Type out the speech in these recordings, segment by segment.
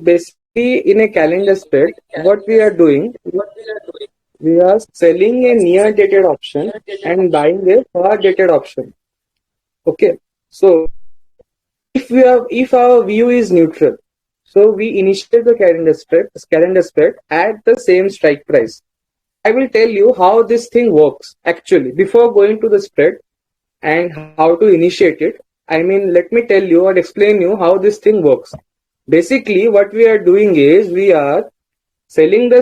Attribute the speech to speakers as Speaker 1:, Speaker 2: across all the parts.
Speaker 1: basically in a calendar spread, what we are doing, we are selling a near dated option and buying a far dated option. Okay, so if our view is neutral, so we initiate the calendar spread at the same strike price. I will tell you how this thing works actually before going to the spread and how to initiate it. I mean, let me tell you or explain you how this thing works. Basically, what we are doing is we are selling the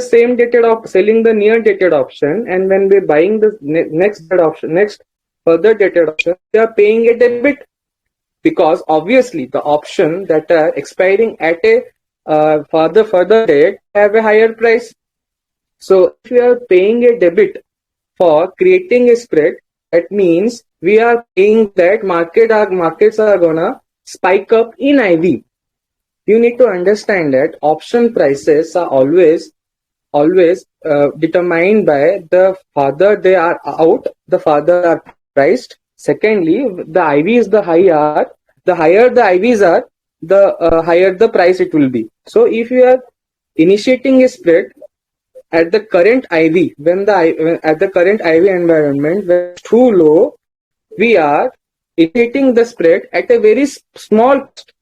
Speaker 1: near dated option, and when we're buying the next further dated option, we are paying a debit, because obviously the option that are expiring at a further date have a higher price. So if we are paying a debit for creating a spread, that means we are paying that markets are gonna spike up in IV. You need to understand that option prices are always determined by the farther they are out, the farther are priced. Secondly, the IVs the higher the IVs are, the higher the price it will be. So if you are initiating a spread at the current IV, at the current IV environment when it's too low, we are initiating the spread at a very small cost.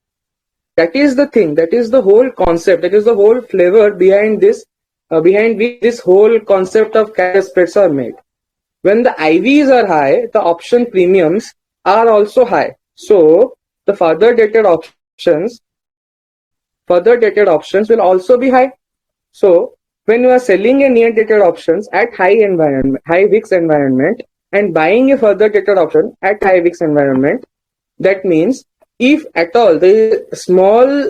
Speaker 1: That is the thing. That is the whole concept. That is the whole flavor behind this, behind which this whole concept of calendar spreads are made. When the IVs are high, the option premiums are also high. So the further dated options will also be high. So when you are selling a near dated options at high VIX environment and buying a further dated option at high VIX environment, that means if at all the small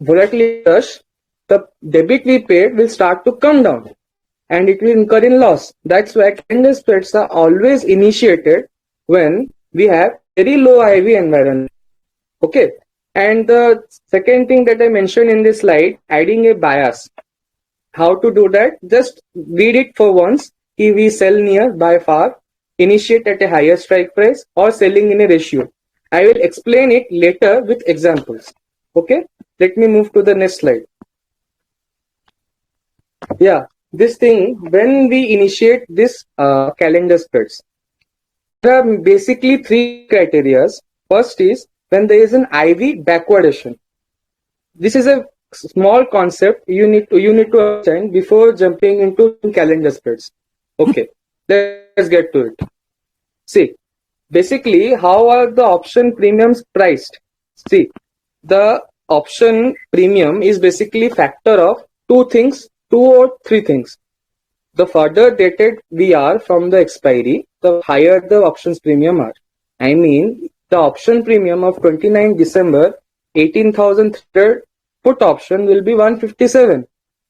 Speaker 1: volatility rush, the debit we paid will start to come down and it will incur in loss. That's why calendar spreads are always initiated when we have very low IV environment. Okay. And the second thing that I mentioned in this slide, adding a bias. How to do that? Just read it for once. If we sell near, buy far, initiate at a higher strike price, or selling in a ratio. I will explain it later with examples. Okay. Let me move to the next slide. Yeah. This thing, when we initiate this calendar spreads, there are basically three criteria. First is when there is an IV backwardation. This is a small concept you need to understand before jumping into calendar spreads. Okay, let's get to it. See, basically, how are the option premiums priced? See, the option premium is basically factor of two or three things. The further dated we are from the expiry, the higher the options premium are. I mean, the option premium of 29 December 18,300 put option will be 157,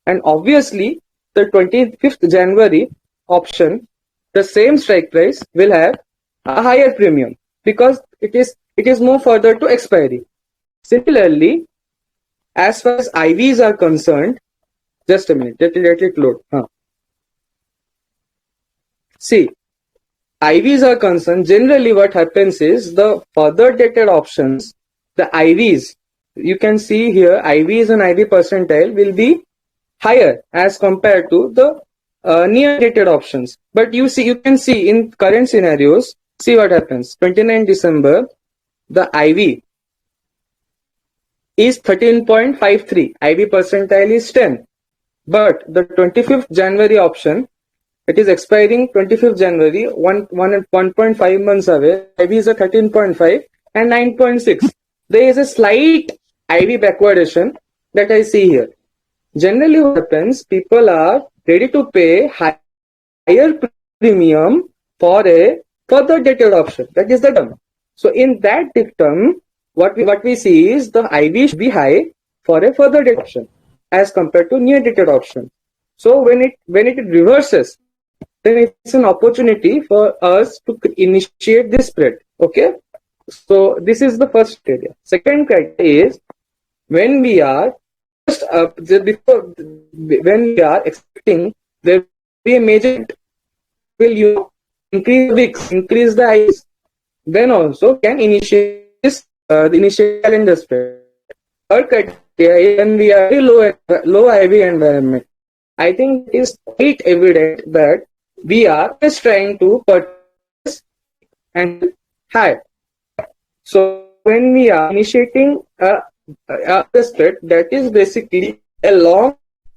Speaker 1: and obviously the 25th January option, the same strike price, will have a higher premium because it is more further to expiry. Similarly, as far as IVs are concerned, just a minute, let it load. See, IVs are concerned, generally what happens is the further dated options, the IVs, you can see here IVs and IV percentile will be higher as compared to the near dated options. But you can see in current scenarios, see what happens. 29 December, the IV is 13.53, IV percentile is 10. But the 25th January option, it is expiring 25th January, 1.5 months away. IVs are 13.5 and 9.6. There is a slight IV backwardation that I see here. Generally what happens, people are ready to pay higher premium for a further dated option. That is the term. So in that term, what we see is the IV should be high for a further dated option as compared to near dated option. So when it reverses, then it's an opportunity for us to initiate this spread. Okay. So this is the first criteria. Second criteria is when we are expecting there will be a major, will you increase the VIX, increase the IVs, then also can initiate this the initial calendar spread. third criteria is when we are very low IV environment. I think it is quite evident that we are just trying to purchase and high. So when we are initiating a spread that is basically a long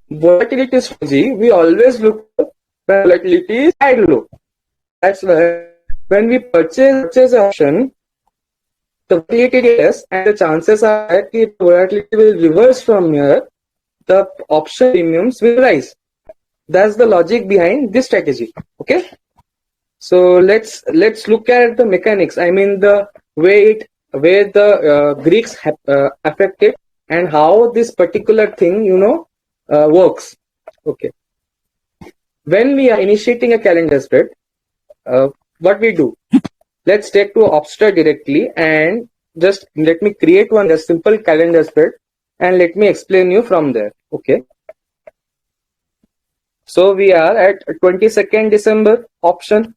Speaker 1: volatility strategy, we always look for volatility is high low. That's why when we purchase an option, the volatility is less and the chances are that the volatility will reverse from here, the option premiums will rise. That's the logic behind this strategy. Okay. So let's look at the mechanics. I mean the way the Greeks affected and how this particular thing works. Okay. When we are initiating a calendar spread, what we do? Let's take to Opster directly and just let me create a simple calendar spread and let me explain you from there. Okay. So we are at 22nd December option.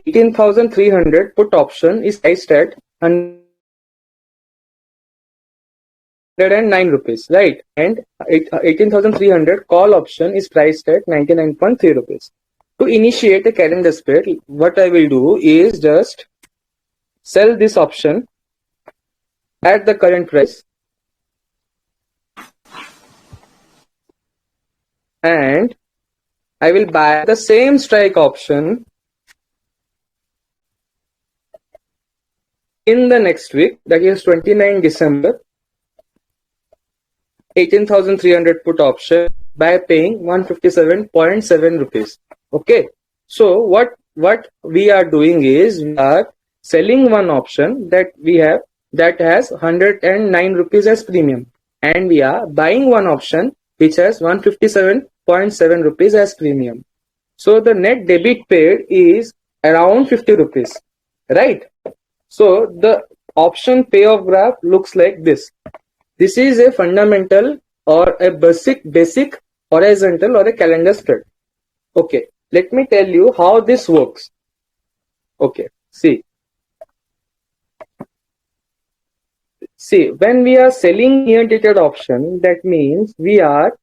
Speaker 1: 18,300 put option is priced at 109 rupees, right? And 18,300 call option is priced at 99.3 rupees. To initiate a calendar spread, what I will do is just sell this option at the current price and I will buy the same strike option in the next week, that is 29 December, 18,300 put option by paying 157.7 rupees. Okay. So what we are doing is we are selling one option that we have that has 109 rupees as premium, and we are buying one option which has 157.7 rupees as premium. So the net debit paid is around 50 rupees, right? So the option payoff graph looks like this. This is a fundamental or a basic horizontal or a calendar spread. Okay, let me tell you how this works. Okay, see, when we are selling near dated option, that means we are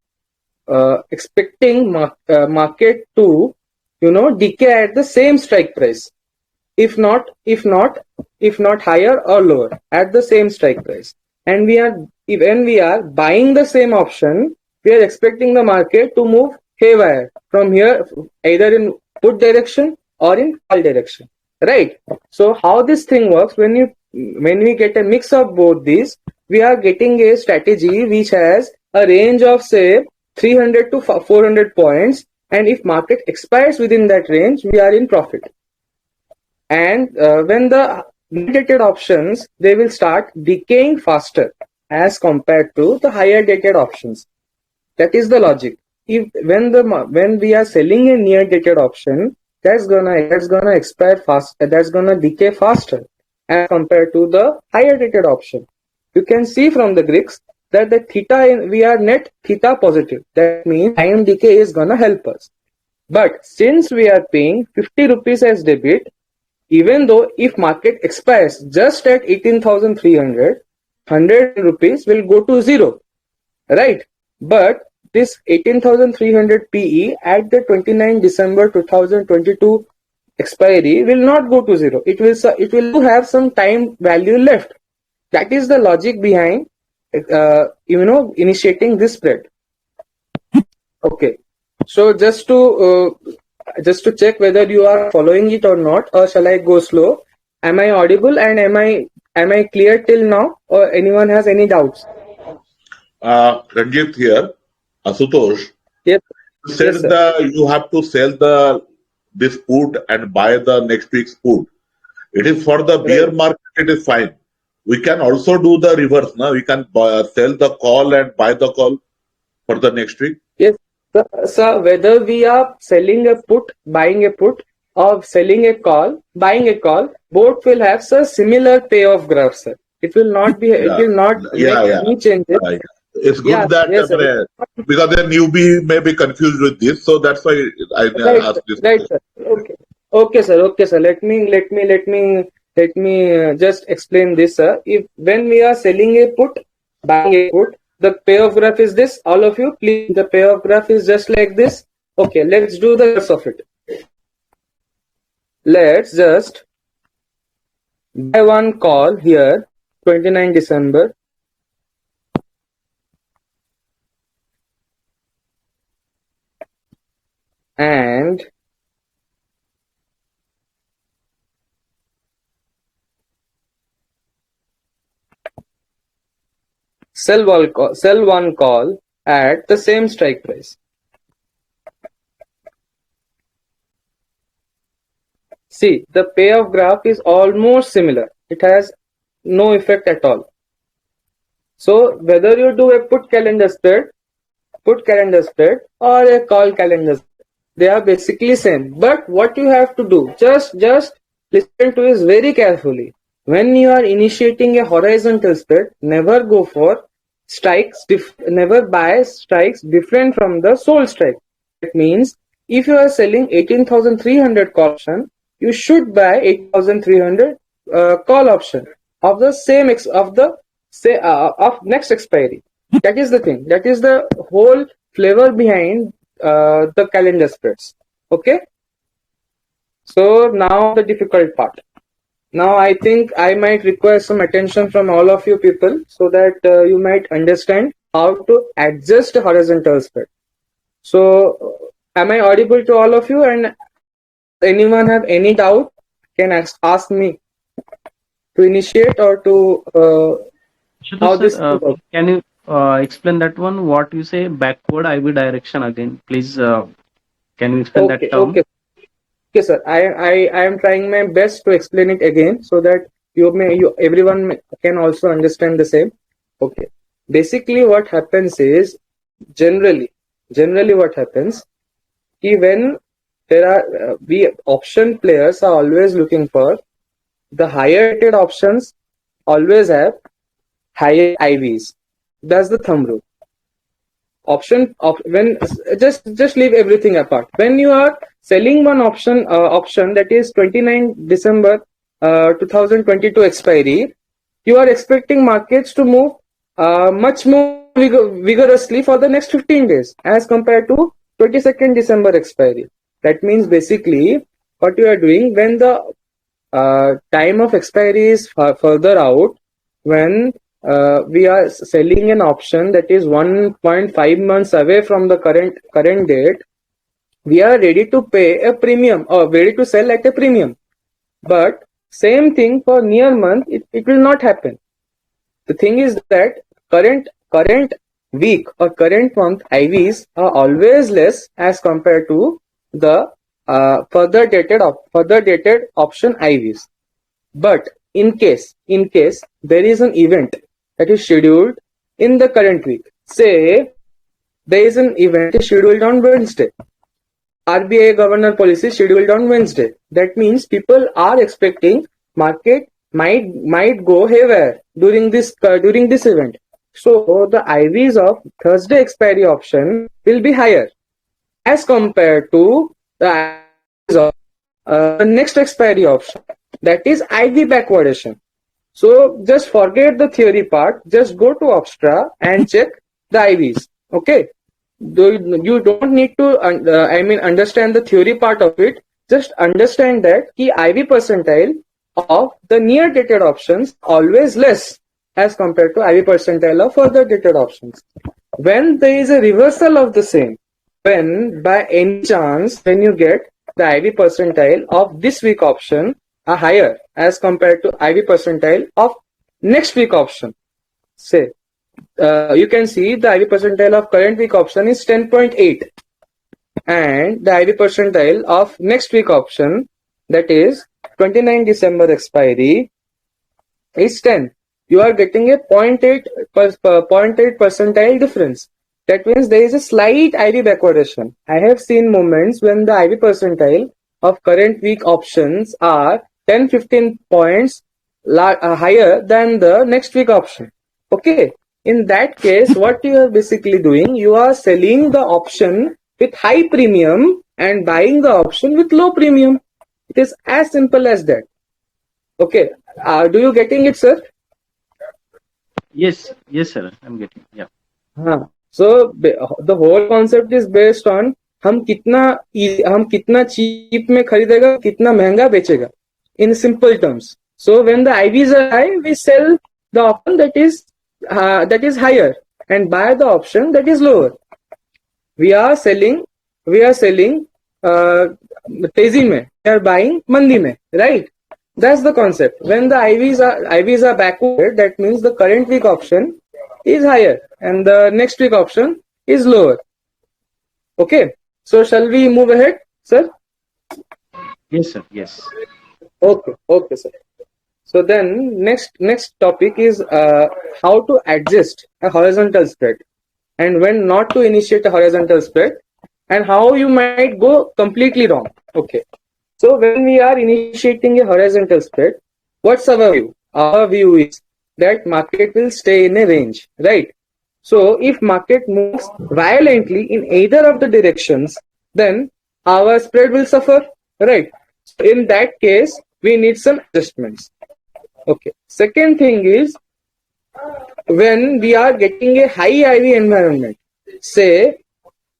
Speaker 1: expecting market to decay at the same strike price, if not higher or lower at the same strike price. And when we are buying the same option, we are expecting the market to move haywire from here, either in put direction or in call direction, right? So how this thing works, when we get a mix of both these, we are getting a strategy which has a range of say 300 to 400 points, and if market expires within that range, we are in profit. And when the dated options, they will start decaying faster as compared to the higher dated options. That is the logic. When we are selling a near dated option, that's gonna expire fast. That's gonna decay faster as compared to the higher dated option. You can see from the Greeks that the theta we are net theta positive. That means time decay is gonna help us. But since we are paying 50 rupees as debit, even though if market expires just at 18,300, 100 rupees will go to zero, right? But this 18,300 PE at the 29 December 2022 expiry will not go to zero. It will have some time value left. That is the logic behind initiating this spread. Okay, so just to check whether you are following it or not, or shall I go slow? Am I audible and am I clear till now, or anyone has any doubts?
Speaker 2: Ranjit here, Asutosh.
Speaker 1: Yes.
Speaker 2: You said
Speaker 1: Yes,
Speaker 2: you have to sell this put and buy the next week's put. It is for the bear market, it is fine. We can also do the reverse. Now we can sell the call and buy the call for the next week.
Speaker 1: Yes. So whether we are selling a put, buying a put, or selling a call, buying a call, both will have similar payoff graph, sir. It will not make any changes.
Speaker 2: It's good that
Speaker 1: Yes, sir.
Speaker 2: because the newbie may be confused with this, so that's why I asked this question.
Speaker 1: Sir. Okay, sir. Let me just explain this, sir. When we are selling a put, buying a put. The payoff graph is this. All of you, please. The payoff graph is just like this. Okay, let's do the rest of it. Let's just buy one call here, 29 December. And sell one call at the same strike price. See, the payoff graph is almost similar. It has no effect at all. So whether you do a put calendar spread or a call calendar spread, they are basically same. But what you have to do, just listen to this very carefully. When you are initiating a horizontal spread, never go for strikes, never buy strikes different from the sold strike. It means if you are selling 18,300 call option, you should buy 8,300 call option of the same of next expiry. That is the thing. That is the whole flavor behind the calendar spreads. Okay. So now the difficult part. Now I think I might require some attention from all of you people so that you might understand how to adjust a horizontal spread. So am I audible to all of you? And anyone have any doubt can ask me to initiate or to how
Speaker 3: Ashutosh
Speaker 1: this
Speaker 3: sir, can you explain that one? What you say backward IV direction again? Please, can you explain that term?
Speaker 1: Okay, sir. I am trying my best to explain it again so that everyone can also understand the same. Okay. Basically, what happens is generally what happens is when there are we option players are always looking for the higher rated options always have higher IVs. That's the thumb rule. Option of when just leave everything apart. When you are selling one option that is 29 December 2022 expiry, you are expecting markets to move much more vigorously for the next 15 days as compared to 22nd December expiry. That means basically what you are doing when the time of expiry is further out, when we are selling an option that is 1.5 months away from the current date, we are ready to pay a premium or ready to sell at a premium. But same thing for near month, it will not happen. The thing is that current week or current month IVs are always less as compared to the further dated option IVs. But in case there is an event that is scheduled in the current week, say there is an event scheduled on Wednesday, RBI governor policy scheduled on Wednesday. That means people are expecting market might go haywire during this event. So the IVs of Thursday expiry option will be higher as compared to the IVs of the next expiry option, that is IV backwardation. So just forget the theory part. Just go to Opstra and check the IVs. Okay. You don't need to understand the theory part of it. Just understand that the IV percentile of the near dated options always less as compared to IV percentile of further dated options. When there is a reversal of the same, when by any chance when you get the IV percentile of this week option are higher as compared to IV percentile of next week option, say you can see the IV percentile of current week option is 10.8 and the IV percentile of next week option, that is 29 December expiry, is 10. You are getting a 0.8 percentile difference. That means there is a slight IV backwardation. I have seen moments when the IV percentile of current week options are 10-15 points higher than the next week option. Okay. In that case, what you are basically doing, you are selling the option with high premium and buying the option with low premium. It is as simple as that. Okay. Do you getting it, sir?
Speaker 3: Yes, yes, sir. I'm getting. Yeah.
Speaker 1: हाँ. So the whole concept is based on हम कितना cheap में खरीदेगा, कितना महंगा बेचेगा. In simple terms. So when the IVs are high, we sell the option that is higher and buy the option that is lower. We are selling uh, तेजी में, we are buying मंदी में, right? That's the concept. When the IVs are backward, that means the current week option is higher and the next week option is lower. Okay. So shall we move ahead, sir?
Speaker 3: Yes, sir. Yes.
Speaker 1: Okay, sir. So then next topic is how to adjust a horizontal spread and when not to initiate a horizontal spread and how you might go completely wrong. Okay. So when we are initiating a horizontal spread, what's our view? Our view is that market will stay in a range, right? So if market moves violently in either of the directions, then our spread will suffer, right? So in that case, we need some adjustments. Okay. Second thing is when we are getting a high IV environment, say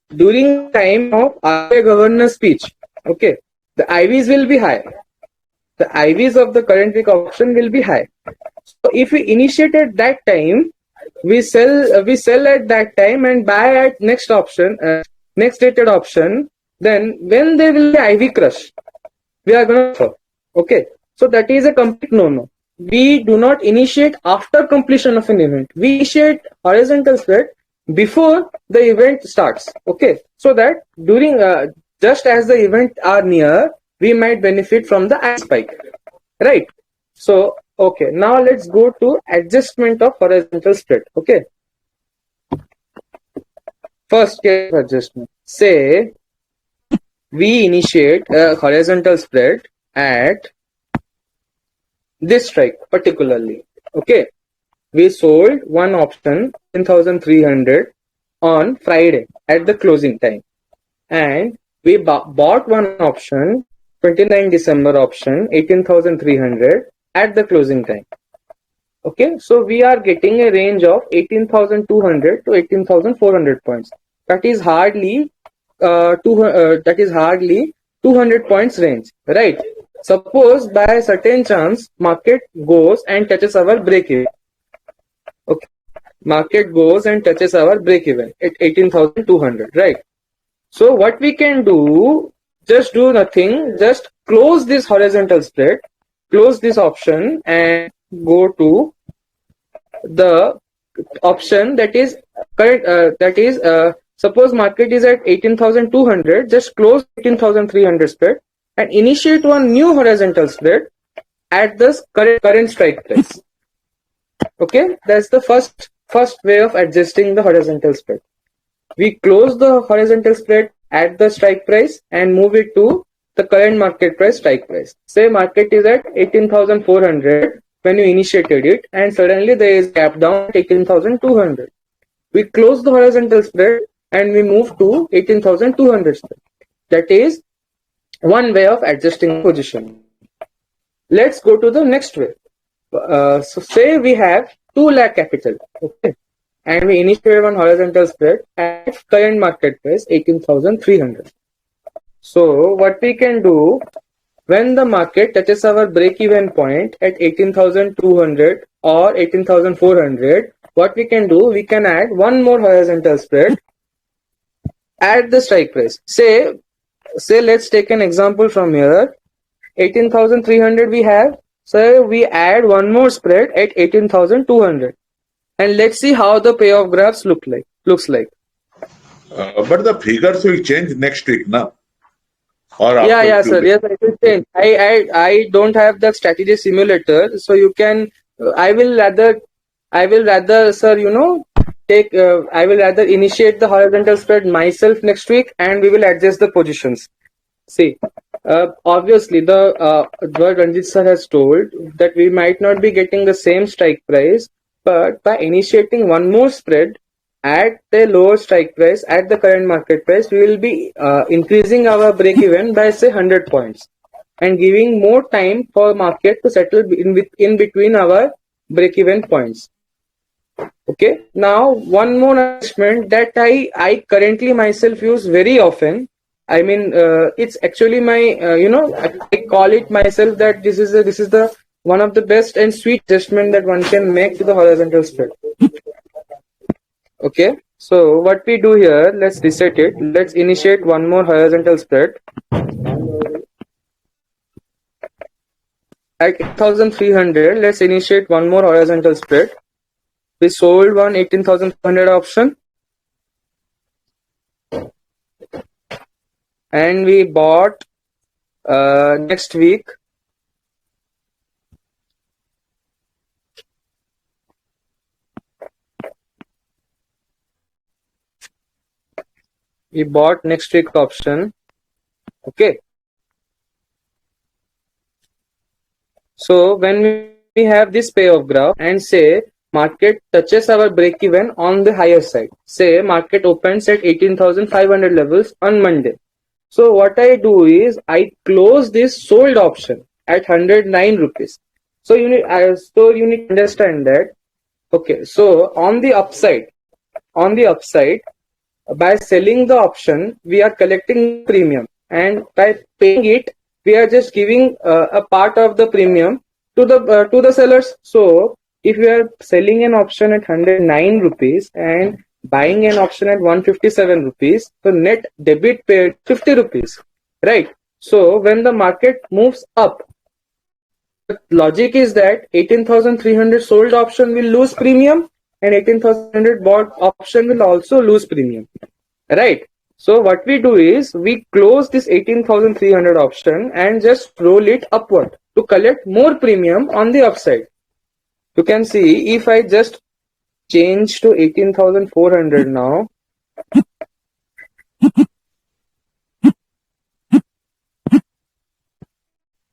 Speaker 1: during time of RBI governor speech, okay, the IVs will be high. The IVs of the current week option will be high. So if we initiate at that time, we sell at that time and buy at next dated option. Then when there will be IV crush, we are gonna suffer. Okay, so that is a complete no-no. We do not initiate after completion of an event. We initiate horizontal spread before the event starts. Okay, so that during just as the event are near, we might benefit from the I spike, right? So okay, now let's go to adjustment of horizontal spread. Okay, first case of adjustment. Say we initiate a horizontal spread at this strike particularly. Okay, we sold one option 10,300 on Friday at the closing time, and we bought one option 29 December option 18,300 at the closing time. Okay, so we are getting a range of 18,200 to 18,400 points. That is hardly 200 points range, right? Suppose by a certain chance market goes and touches our break even. Okay, market goes and touches our break even at 18,200, right? So what we can do, just do nothing, just close this horizontal spread, close this option and go to the option that is current, suppose market is at 18,200, just close 18,300 spread and initiate one new horizontal spread at the current strike price. Okay, that's the first way of adjusting the horizontal spread. We close the horizontal spread at the strike price and move it to the current market price strike price. Say market is at 18,400 when you initiated it and suddenly there is gap down at 18,200. We close the horizontal spread and we move to 18,200 spread. That is one way of adjusting position. Let's go to the next way. So say we have 2 lakh capital, okay, and we initiate one horizontal spread at current market price 18,300. So what we can do, when the market touches our break even point at 18,200 or 18,400, what we can do, we can add one more horizontal spread at the strike price. Say let's take an example from here. 18,300 we have, so we add one more spread at 18,200 and let's see how the payoff graphs looks like.
Speaker 2: But the figures will change next week, na? Or after
Speaker 1: Yeah,
Speaker 2: few
Speaker 1: sir.
Speaker 2: days.
Speaker 1: Yes, I will change. I don't have the strategy simulator, so you can. I will rather, sir. I will rather initiate the horizontal spread myself next week, and we will adjust the positions. See, obviously, what Ranjit sir has told that we might not be getting the same strike price, but by initiating one more spread at the lower strike price at the current market price, we will be increasing our break even by say 100 points and giving more time for market to settle in between our break even points. Okay, now one more adjustment that I currently myself use very often. I mean, it's actually my I call it myself that this is the one of the best and sweet adjustment that one can make to the horizontal spread. Okay, so what we do here, let's reset it. Let's initiate one more horizontal spread at 8,300. Let's initiate one more horizontal spread. We sold one 18,500 option and we bought next week option. Okay, so when we have this payoff graph and say market touches our break even on the higher side, say market opens at 18,500 levels on Monday. So what I do is I close this sold option at 109 rupees. So you need to understand that. Okay, so on the upside, by selling the option, we are collecting premium, and by paying it, we are just giving a part of the premium to the sellers. So if we are selling an option at 109 rupees and buying an option at 157 rupees, so net debit paid 50 rupees, right? So when the market moves up, the logic is that 18,300 sold option will lose premium and 18,100 bought option will also lose premium, right? So what we do is we close this 18,300 option and just roll it upward to collect more premium on the upside. You can see if I just change to 18,400 now,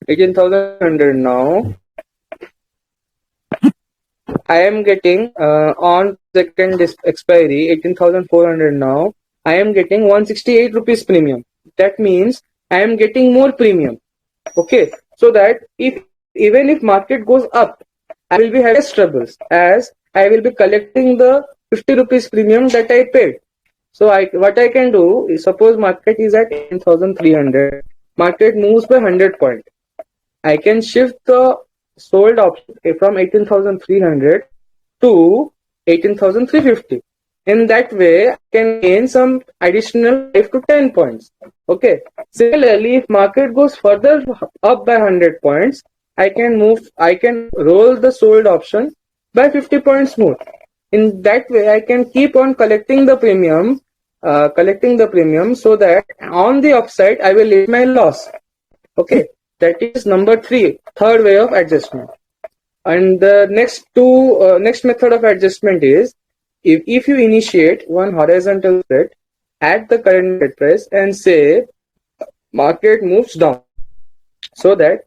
Speaker 1: 18,100 now, I am getting on second expiry 18,400 now, I am getting 168 rupees premium. That means I am getting more premium. Okay, so that even if market goes up, I will be having less troubles as I will be collecting the 50 rupees premium that I paid. So what I can do is, suppose market is at 18,300, market moves by 100 points. I can shift the sold option from 18,300 to 18,350. In that way, I can gain some additional 5 to 10 points. Okay. Similarly, if market goes further up by 100 points, I can roll the sold option by 50 points more. In that way, I can keep on collecting the premium, so that on the upside, I will leave my loss. Okay. That is number 3, third way of adjustment. And the next method of adjustment is if you initiate one horizontal spread at the current market price and say market moves down, so that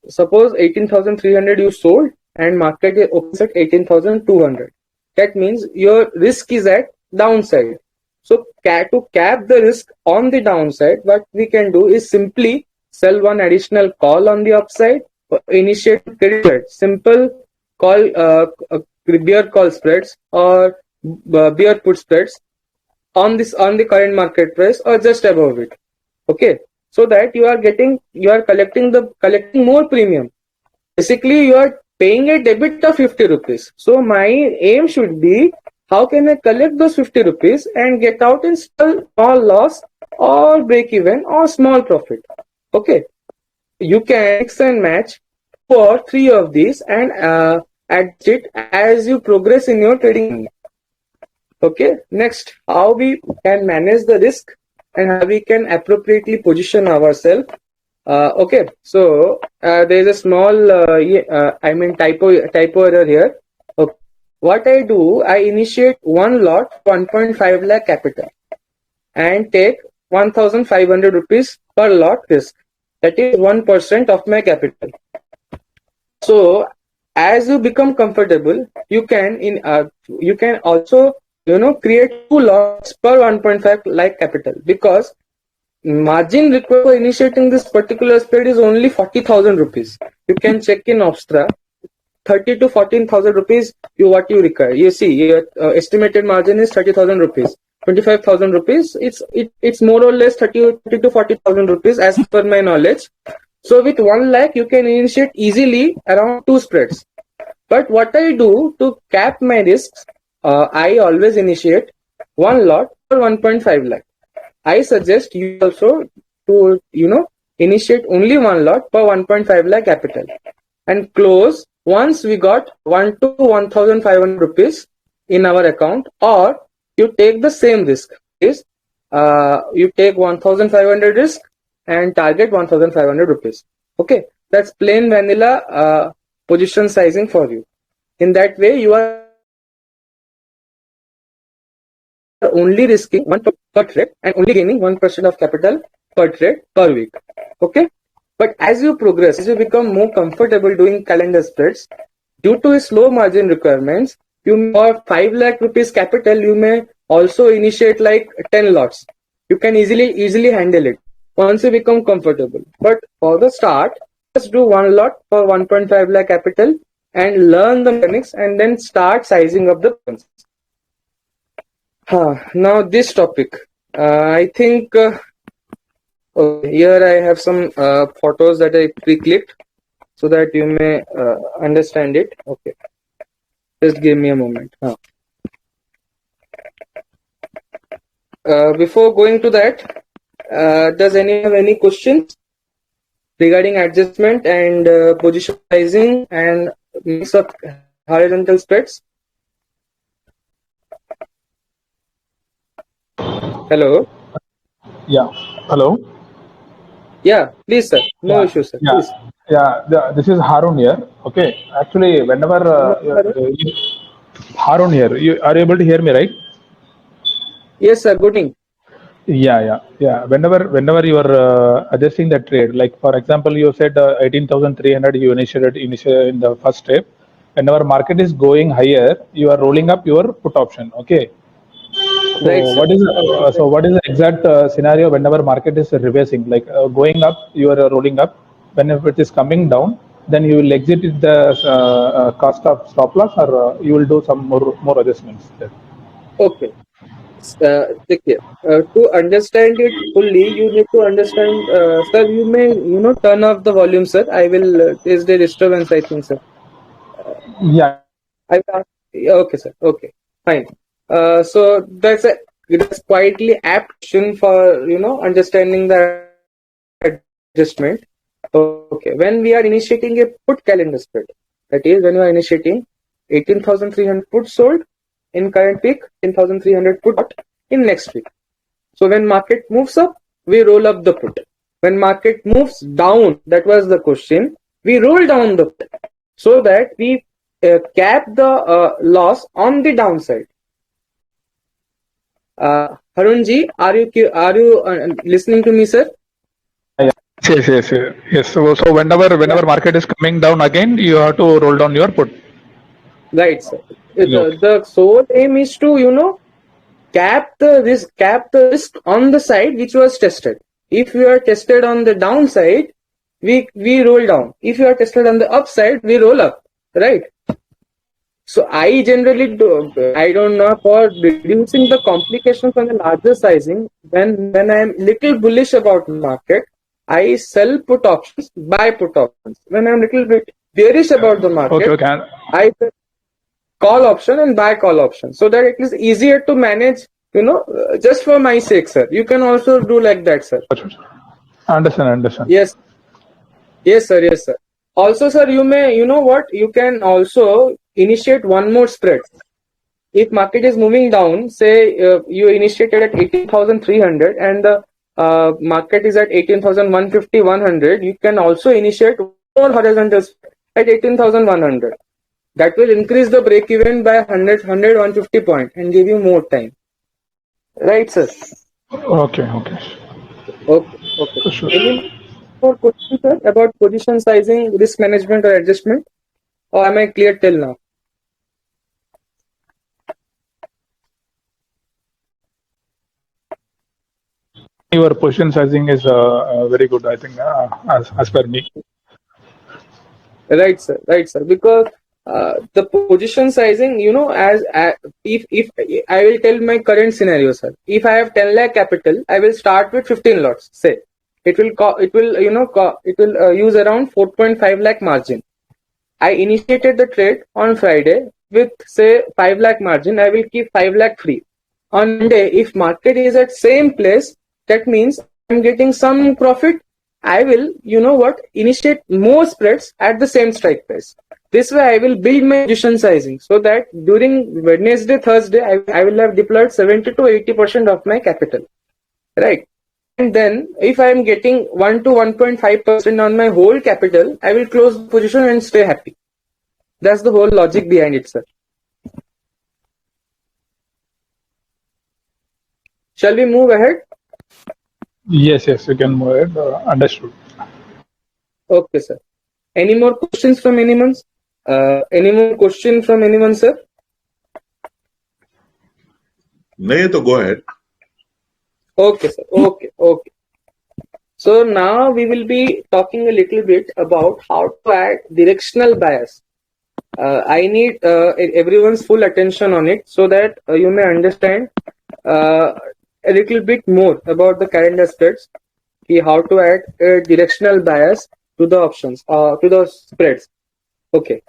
Speaker 1: suppose 18,300 you sold and market opens at 18,200. That means your risk is at downside. So to cap the risk on the downside, what we can do is simply sell one additional call on the upside, initiate credit spread, simple call, bear call spreads or bear put spreads on the current market price or just above it. Okay, so that you are collecting more premium. Basically, you are paying a debit of 50 rupees. So my aim should be, how can I collect those 50 rupees and get out in small loss or break even or small profit. Okay, you can mix and match 2 or 3 of these and adjust it as you progress in your trading. Okay, next, how we can manage the risk and how we can appropriately position ourselves. Okay, so there is a small typo error here. Okay. What I do, I initiate one lot 1.5 lakh capital and take 1,500 rupees per lot risk. That is 1% of my capital. So as you become comfortable, you can also create 2 lots per 1.5 lakh capital, because margin required for initiating this particular spread is only 40,000 rupees. You can check in Opstra. 30 to 14,000 rupees what you require. You see, your estimated margin is 30,000 rupees. 25,000 rupees, it's more or less 30 to 40,000 rupees as per my knowledge. So with 1 lakh, you can initiate easily around 2 spreads. But what I do to cap my risks, I always initiate 1 lot for 1.5 lakh. I suggest you also to, initiate only 1 lot for 1.5 lakh capital and close once we got 1 to 1,500 rupees in our account, or you take the same risk. Is you take 1,500 risk and target 1,500 rupees. Okay, that's plain vanilla position sizing for you. In that way, you are only risking 1 per trade and only gaining 1% of capital per trade per week. Okay, but as you progress, as you become more comfortable doing calendar spreads, due to slow margin requirements, you for 5 lakh rupees capital, you may also initiate like 10 lots. You can easily handle it once you become comfortable. But for the start, just do 1 lot for 1.5 lakh capital and learn the mechanics and then start sizing up the funds. Now this topic, I think here I have some photos that I pre-clicked so that you may understand it. Okay, just give me a moment. Before going to that, does anyone have any questions regarding adjustment and position sizing and mix of horizontal spreads? Hello.
Speaker 4: Yeah. Hello.
Speaker 1: Yeah, please, sir. No issue, sir.
Speaker 4: Yeah.
Speaker 1: Please.
Speaker 4: This is Harun here. Okay. Actually, whenever Harun here, you are able to hear me, right?
Speaker 1: Yes, sir. Good evening.
Speaker 4: Yeah. Whenever you are adjusting the trade, like for example, you said 18,300 you initiated in the first step. Whenever market is going higher, you are rolling up your put option. Okay. So
Speaker 1: Right, sir.
Speaker 4: what is the exact scenario whenever market is reversing, like going up, you are rolling up. Whenever it is coming down, then you will exit the cost of stop loss, or you will do some more adjustments there.
Speaker 1: Okay. Take care. To understand it fully, you need to understand, sir. You may, turn off the volume, sir. I will. There's the disturbance, I think, sir.
Speaker 4: Yeah.
Speaker 1: Okay, sir. Okay, fine. So that's quietly apt question for understanding the adjustment. Okay, when we are initiating a put calendar spread, that is when we are initiating 18,300 put sold in current week, 10,300 put in next week. So when market moves up, we roll up the put. When market moves down, that was the question, we roll down the put so that we cap the loss on the downside. Harunji, are you listening to me, sir?
Speaker 4: Yes. So whenever market is coming down again, you have to roll down your put.
Speaker 1: Right, sir.
Speaker 4: Okay.
Speaker 1: The sole aim is to cap the risk on the side which was tested. If you are tested on the downside, we roll down. If you are tested on the upside, we roll up. Right. So I generally do. I don't know, for reducing the complications on the larger sizing. When I am little bullish about market, I sell put options, buy put options. When I'm little bit bearish about the market,
Speaker 4: Okay.
Speaker 1: I sell call option and buy call option, so that it is easier to manage. Just for my sake, sir. You can also do like that, sir.
Speaker 4: Understand.
Speaker 1: Yes, sir. Also, sir, you may, you can also initiate one more spread. If market is moving down, say you initiated at 18,300 and the market is at 18,150, 100, you can also initiate more horizontal spread at 18,100. That will increase the break even by 100, 150 point and give you more time. Right, sir?
Speaker 4: Okay.
Speaker 1: Okay.
Speaker 4: Sure.
Speaker 1: Any more questions, sir, about position sizing, risk management, or adjustment? Or am I clear till now?
Speaker 4: Your position sizing is very good, I think, as per me.
Speaker 1: Right, sir. Because the position sizing, as if I will tell my current scenario, sir. If I have 10 lakh capital, I will start with 15 lots. Say it will use around 4.5 lakh margin. I initiated the trade on Friday with say 5 lakh margin. I will keep 5 lakh free. On Monday, if market is at same place, that means I'm getting some profit. I will, initiate more spreads at the same strike price. This way, I will build my position sizing so that during Wednesday, Thursday, I will have deployed 70 to 80% of my capital, right? And then, if I am getting 1 to 1.5% on my whole capital, I will close the position and stay happy. That's the whole logic behind it, sir. Shall we move ahead?
Speaker 4: Yes, you can move ahead. Understood.
Speaker 1: Okay, sir. Any more questions from anyone? Any more question from anyone, sir?
Speaker 2: No, to go ahead.
Speaker 1: Okay, sir. Okay. So now we will be talking a little bit about how to add directional bias. I need everyone's full attention on it so that you may understand a little bit more about the calendar spreads, how to add a directional bias to the options, to the spreads. Okay.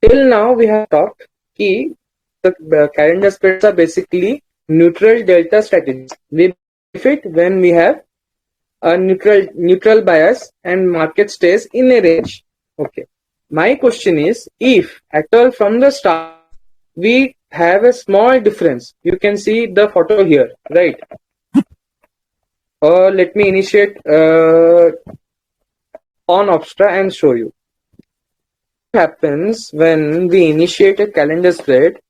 Speaker 1: Till now we have talked the calendar spreads are basically neutral delta strategies. We benefit when we have a neutral bias and market stays in a range. Okay. My question is, if at all from the start we have a small difference, you can see the photo here, right? Let me initiate on Opstra and show you. What happens when we initiate a calendar spread?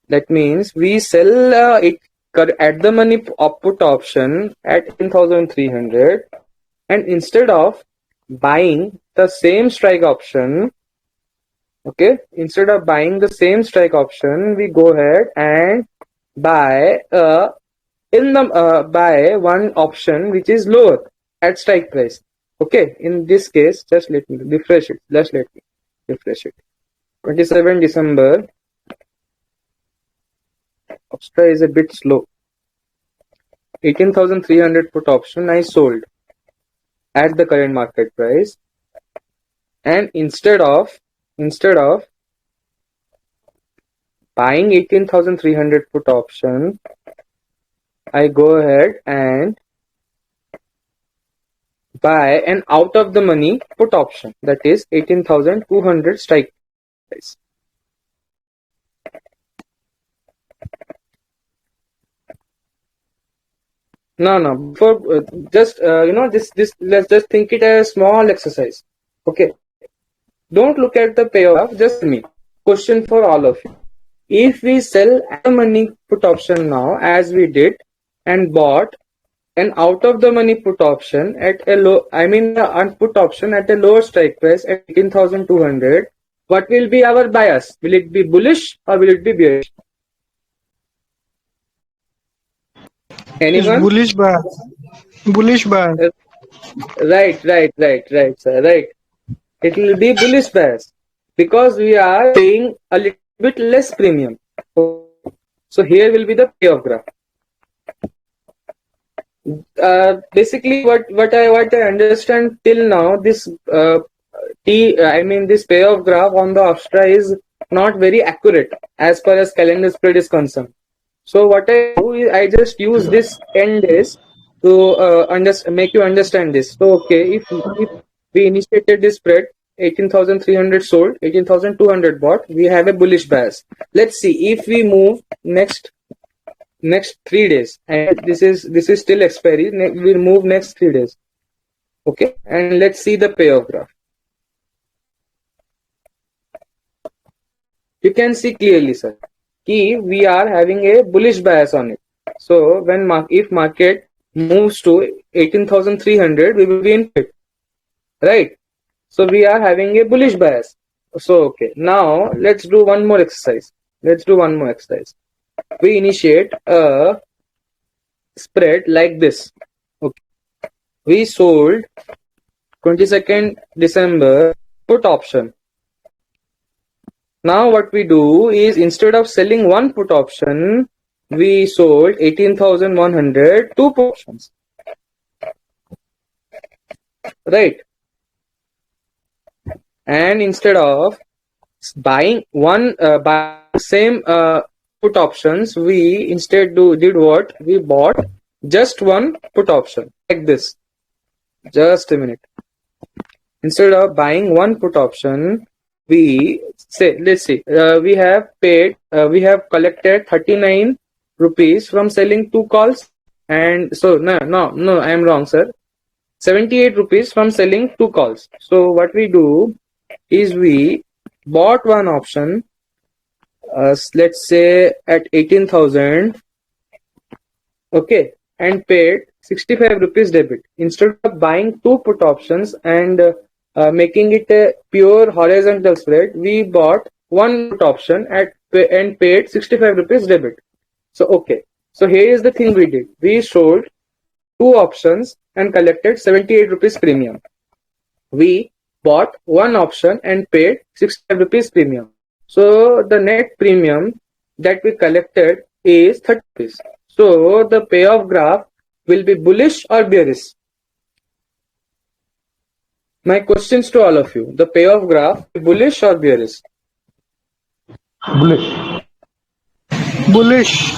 Speaker 1: That means we sell it at the money put option at 10,300, and instead of buying the same strike option, okay, instead of buying the same strike option, we go ahead and buy buy one option which is lower at strike price. Okay, in this case, just let me refresh it. 27 December. Opstra is a bit slow. 18,300 put option I sold at the current market price, and instead of buying 18,300 put option, I go ahead and buy an out of the money put option, that is 18,200 strike price. No. Before just this. Let's just think it as a small exercise. Okay. Don't look at the payoff. Just me. Question for all of you. If we sell at the money put option now, as we did, and bought an out of the money put option at a low, the put option at a lower strike price at 18,200, what will be our bias? Will it be bullish or will it be bearish? Anyone?
Speaker 5: Bullish bias.
Speaker 1: Right, sir. Right. It will be bullish bias because we are paying a little bit less premium. So here will be the payoff graph. Basically, what I understand till now, this this payoff graph on the Opstra is not very accurate as far as calendar spread is concerned. So what I do is I just use this 10 days to make you understand this. So okay, if we initiated this spread, 18,300 sold, 18,200 bought, we have a bullish bias. Let's see if we move next 3 days, and this is still expiry. We'll move next 3 days. Okay, and let's see the payoff graph. You can see clearly, sir, we are having a bullish bias on it. So if market moves to 18,300, we will be in fit, right? So we are having a bullish bias. So okay, now let's do one more exercise. We initiate a spread like this. Okay, we sold 22nd December put option. Now what we do is, instead of selling one put option, we sold 18,100 two put options. Right? And instead of buying same put options, we instead did what? We bought just one put option like this. Just a minute. Instead of buying one put option, we say, let's see, we have collected 39 rupees from selling two calls, and so no, I am wrong, sir. 78 rupees from selling two calls. So what we do is we bought one option, let's say at 18,000, okay, and paid 65 rupees debit. Instead of buying two put options and making it a pure horizontal spread, we bought one put option and paid 65 rupees debit. So okay, so here is the thing we did. We sold two options and collected 78 rupees premium. We bought one option and paid 65 rupees premium. So the net premium that we collected is 30 rupees. So the payoff graph will be bullish or bearish. My questions to all of you: the payoff graph, bullish or bearish?
Speaker 4: Bullish.
Speaker 5: Bullish.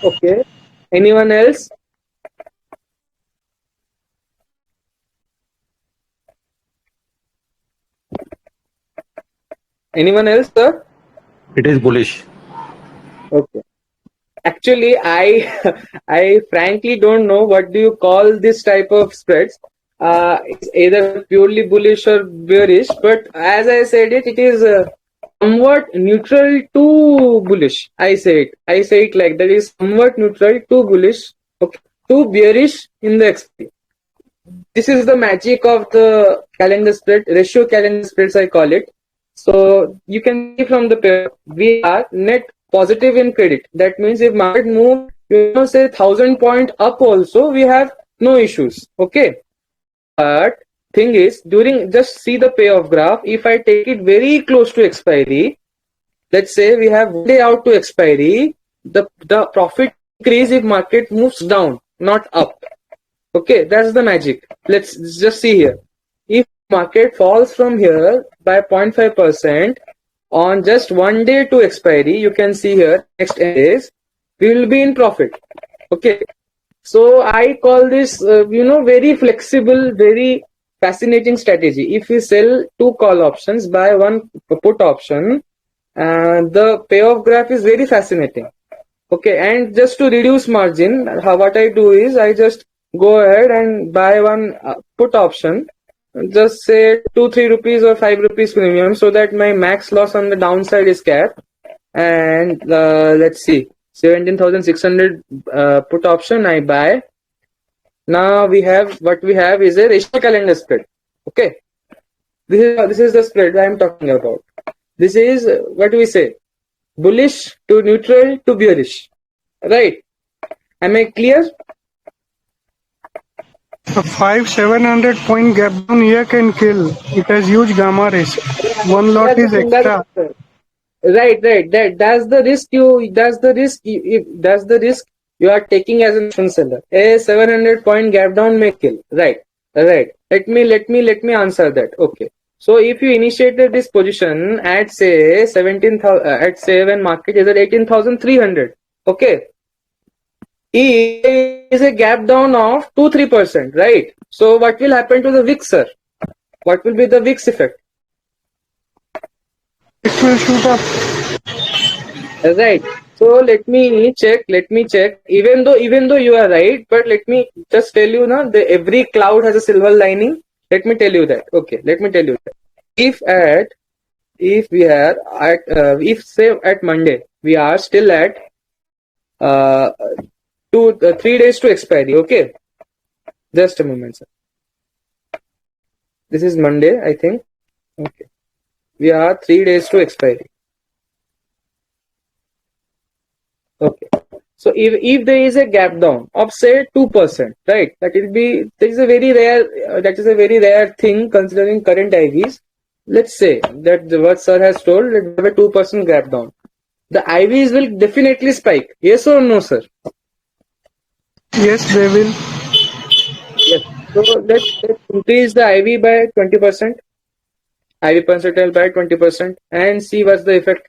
Speaker 1: Okay. Anyone else? Anyone else, sir?
Speaker 6: It is bullish.
Speaker 1: Okay. Actually, I frankly don't know what do you call this type of spreads. It's either purely bullish or bearish, but as I said it is somewhat neutral to bullish. I say it like that, is somewhat neutral to bullish, okay, to bearish in the XP. This is the magic of the calendar spread, ratio calendar spreads I call it. So you can see from the pair, we are net positive in credit. That means if market move, say 1,000 point up also, we have no issues. Okay. But thing is, just see the payoff graph. If I take it very close to expiry, let's say we have one day out to expiry, the profit increase if market moves down, not up. Okay, that's the magic. Let's just see here. If market falls from here by 0.5% on just one day to expiry, you can see here next days we will be in profit. Okay, so I call this very flexible, very fascinating strategy. If we sell two call options, buy one put option, the payoff graph is very fascinating. Okay, and just to reduce margin, what I do is I just go ahead and buy one put option, just say 2-3 rupees or 5 rupees premium, so that my max loss on the downside is capped. And let's see, 17,600 put option I buy. Now what we have is a ratio calendar spread. Okay, this is the spread I am talking about. This is what we say, bullish to neutral to bearish, right? Am I clear?
Speaker 5: A 5-700 point gap down here can kill. It has huge gamma rays. One lot is extra.
Speaker 1: Right. That's the risk you are taking as an option seller. A 700 point gap down may kill. Right. Let me answer that. Okay. So if you initiated this position at say 17,000, at say when market is at 18,300, okay, it is a gap down of 2-3%, right? So what will happen to the VIX, sir? What will be the VIX effect?
Speaker 5: It will shoot up.
Speaker 1: Right. So let me check. Even though you are right, but let me just tell you now, every cloud has a silver lining. Let me tell you that. Okay. Let me tell you that. If say at Monday we are still at 3 days to expiry. Okay. Just a moment, sir. This is Monday, I think. Okay. We are 3 days to expiry. Okay. So if there is a gap down of say 2%, right? That is a very rare thing considering current IVs. let's say that the what sir has told, that we have a 2% gap down. The IVs will definitely spike. Yes or no, sir?
Speaker 5: Yes, they will.
Speaker 1: Yes. So let's increase the IV by 20%, IV percentile by 20%, and see what's the effect.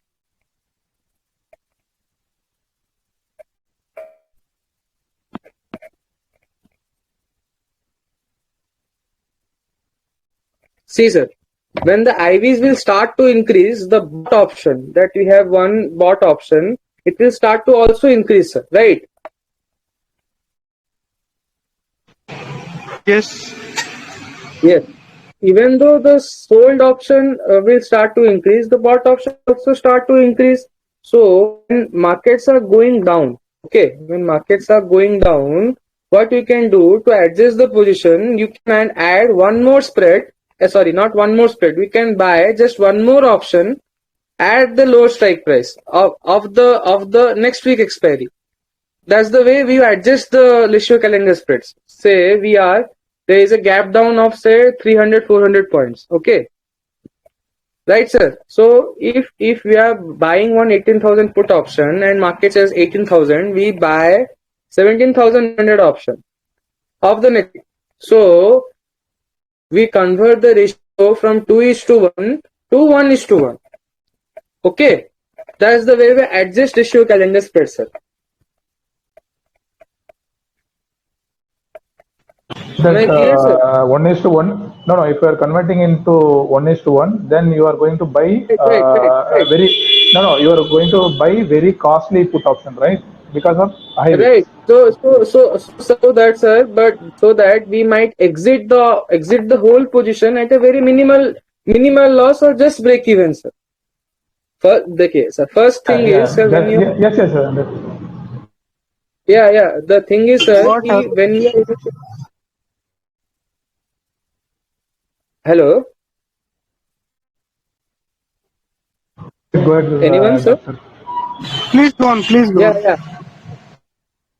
Speaker 1: See, sir, when the IVs will start to increase, the bot option that we have one bot option, it will start to also increase, sir, right?
Speaker 5: Yes.
Speaker 1: Yes. Even though the sold option will start to increase, the bot option also start to increase. So when markets are going down, okay, when markets are going down, what you can do to adjust the position, you can add one more spread. Sorry, not one more spread. We can buy just one more option at the lower strike price of the next week expiry. That's the way we adjust the Lishio calendar spreads. Say there is a gap down of say 300-400 points. Okay, right, sir. So if we are buying one 18,000 put option and market says 18,000, we buy 17,100 option of the next. So we convert the ratio from 2:1 to 1:1. Okay, that's the way we adjust Lishio calendar spread, sir. Am I clear, sir?
Speaker 4: 1:1. No. If you are converting into 1:1, then you are going to buy
Speaker 1: Right.
Speaker 4: very. No. You are going to buy very costly put option, right? Because of high risk.
Speaker 1: Right. So that, sir, but so that we might exit the whole position at a very minimal loss or just break even, sir. First thing is, sir, when you
Speaker 4: Yes. Sir.
Speaker 1: the thing is, sir,
Speaker 5: What happened?
Speaker 1: when you hello,
Speaker 4: Go ahead,
Speaker 1: anyone, sir?
Speaker 4: sir.
Speaker 5: Please go on. Please go on.
Speaker 1: Yeah.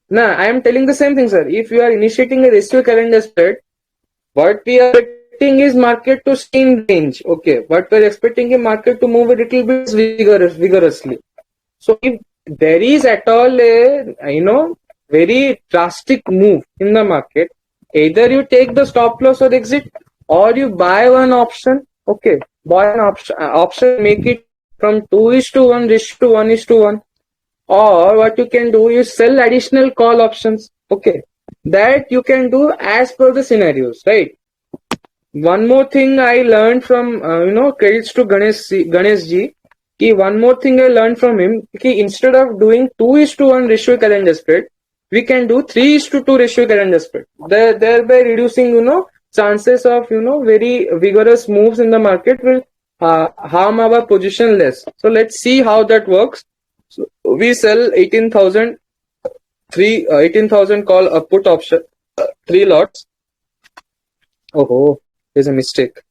Speaker 1: Nah, I am telling the same thing, sir. If you are initiating a ratio calendar spread, what we are expecting is market to stay in range. Okay, but we are expecting a market to move a little bit vigorously. So if there is at all a very drastic move in the market, either you take the stop loss or exit, or you buy one option. Okay, buy an option, make it from 2:1 to 1:1. Or what you can do is sell additional call options. Okay, that you can do as per the scenarios, right? One more thing I learned from credits to Ganesh ji. One more thing I learned from him. Instead of doing 2:1 ratio calendar spread, we can do 3:2 ratio calendar spread. Thereby reducing chances of very vigorous moves in the market will harm our position less. So let's see how that works. So we sell 18,000 call a put option, 3 lots. Oh, there's a mistake.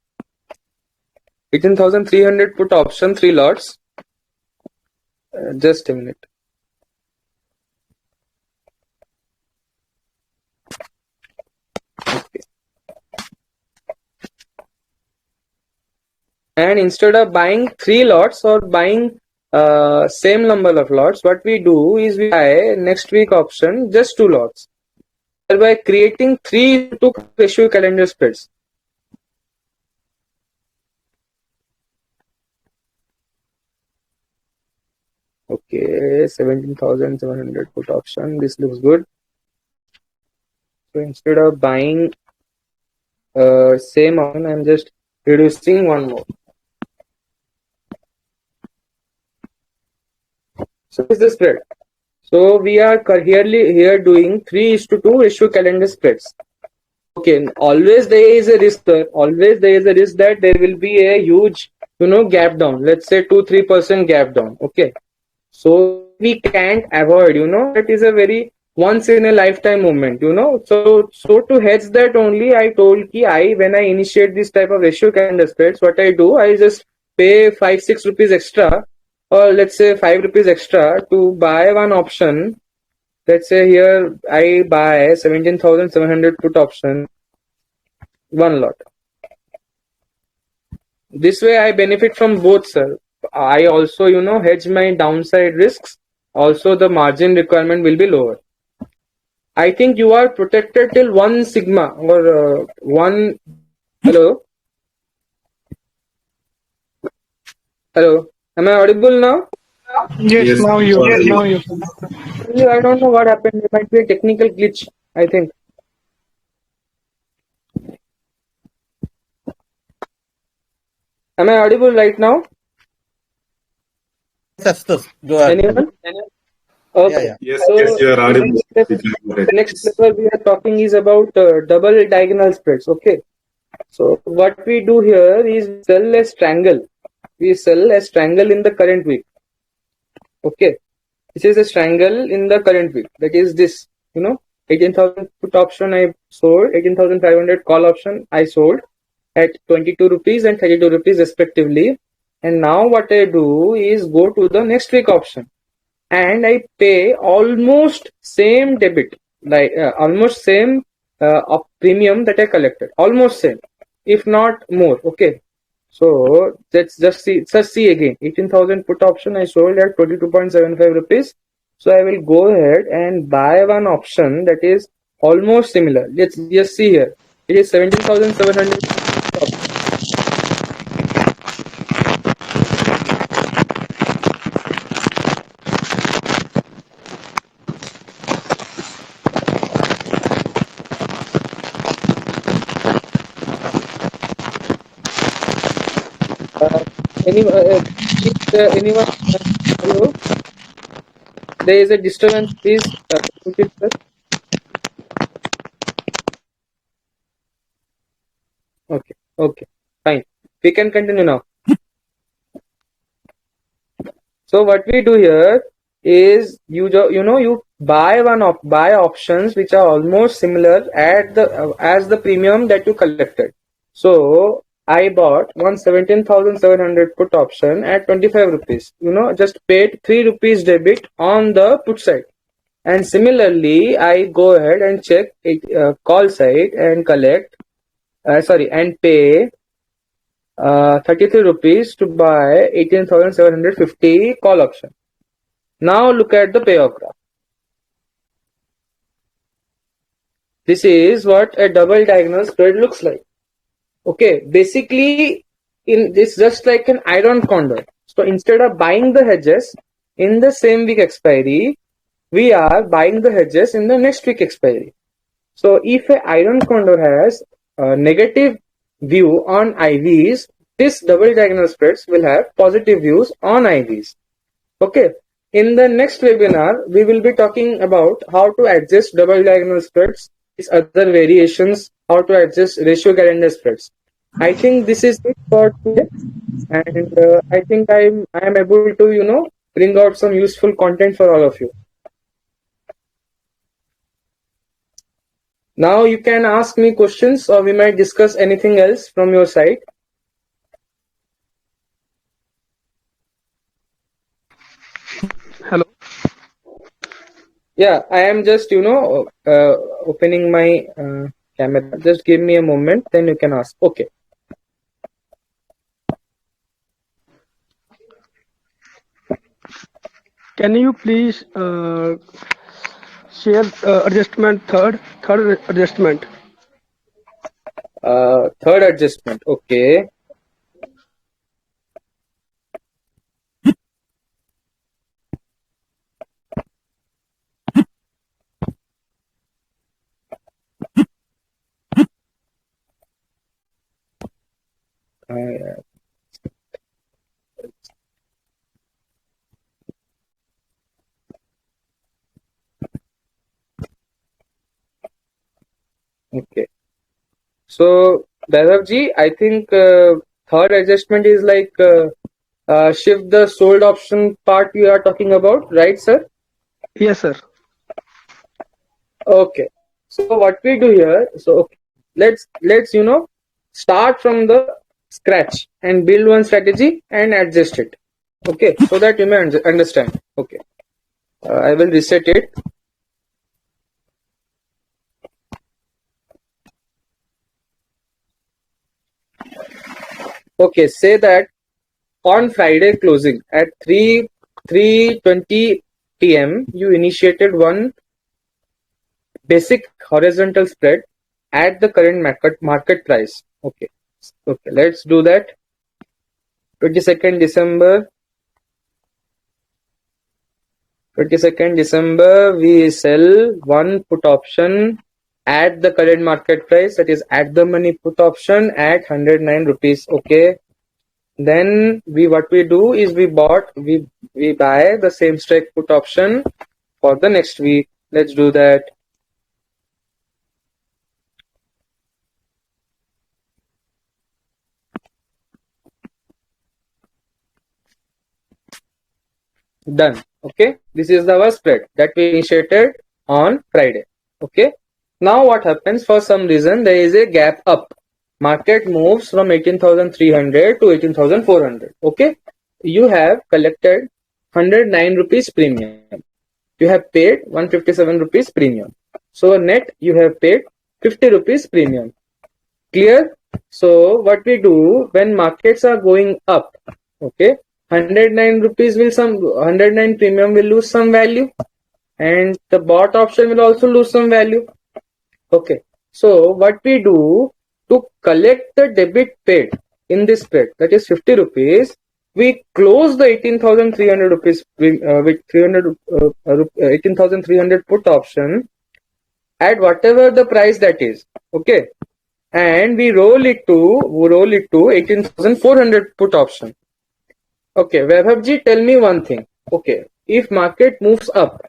Speaker 1: 18,300 put option, 3 lots. Just a minute. Okay. And instead of buying 3 lots or buying same number of lots, what we do is we buy next week option just 2 lots, thereby creating 3:2 ratio calendar spreads. Okay, 17,700 put option. This looks good. So instead of buying same option, I'm just reducing one more. So this is the spread. So we are here doing 3:2 ratio calendar spreads. Okay, always there is a risk, sir. Always there is a risk that there will be a huge, gap down. Let's say 2-3% gap down. Okay, so we can't avoid. That is a very once in a lifetime moment. So to hedge that only, I told when I initiate this type of ratio calendar spreads, what I do, I just pay 5-6 rupees extra, or let's say 5 rupees extra to buy one option. Let's say here I buy 17,700 put option, 1 lot. This way I benefit from both, sir. I also, hedge my downside risks. Also, the margin requirement will be lower. I think you are protected till 1 sigma or 1. Hello? Hello? Am I audible now?
Speaker 5: Yes, now you can.
Speaker 1: I don't know what happened. There might be a technical glitch, I think. Am I audible right now?
Speaker 6: Yes, go ahead.
Speaker 1: Anyone? Okay.
Speaker 6: Yeah.
Speaker 2: Yes, you are audible.
Speaker 1: Next level we are talking is about double diagonal spreads. Okay. So what we do here is sell a strangle. We sell a strangle in the current week. Okay. This is a strangle in the current week. That is this. 18,000 put option I sold, 18,500 call option I sold at 22 rupees and 32 rupees respectively. And now what I do is go to the next week option and I pay almost same debit, like almost same of premium that I collected, almost same, if not more. Okay, so let's just see again. 18,000 put option I sold at 22.75 rupees. So I will go ahead and buy one option that is almost similar. Let's just see here. It is 17,700. Anyone? Hello? There is a disturbance. Please put it, sir. Okay, fine. We can continue now. So what we do here is you buy buy options which are almost similar at the as the premium that you collected. So I bought 17,700 put option at 25 rupees. Just paid 3 rupees debit on the put side. And similarly, I go ahead and check it, call side and collect. And pay 33 rupees to buy 18,750 call option. Now look at the payoff graph. This is what a double diagonal spread looks like. Okay, basically in this just like an iron condor. So instead of buying the hedges in the same week expiry, we are buying the hedges in the next week expiry. So if a iron condor has a negative view on IVs, this double diagonal spreads will have positive views on IVs. Okay. In the next webinar, we will be talking about how to adjust double diagonal spreads, these other variations, how to adjust ratio calendar spreads. I think this is it for today, and I think I am able to bring out some useful content for all of you. Now you can ask me questions, or we might discuss anything else from your side.
Speaker 5: Hello.
Speaker 1: Yeah, I am just opening my camera. Just give me a moment, then you can ask. Okay.
Speaker 5: Can you please share adjustment third adjustment?
Speaker 1: Third adjustment. Okay. Okay. So, Bhairav I think third adjustment is like shift the sold option part you are talking about, right, sir?
Speaker 5: Yes, sir.
Speaker 1: Okay. So what we do here, so okay, let's start from the scratch and build one strategy and adjust it. Okay, so that you may understand. Okay, I will reset it. Okay, say that on Friday closing at 3:20 p.m. you initiated one basic horizontal spread at the current market price. Okay, let's do that. 22nd December. 22nd December, we sell one put option at the current market price, that is at the money put option at 109 rupees. Okay. Then what we do is we buy the same strike put option for the next week. Let's do that. Done. Okay. This is our spread that we initiated on Friday. Okay. Now what happens? For some reason there is a gap up. Market moves from 18,300 to 18,400. Okay. You have collected 109 rupees premium. You have paid 157 rupees premium. So net you have paid 50 rupees premium. Clear? So what we do when markets are going up, okay, 109 rupees 109 premium will lose some value, and the bought option will also lose some value. Okay. So what we do to collect the debit paid in this spread, that is 50 rupees, we close the 18,300 rupees with 18,300 put option at whatever the price that is. Okay. And we roll it to 18,400 put option. Okay, Vaibhavji, tell me one thing. Okay, if market moves up,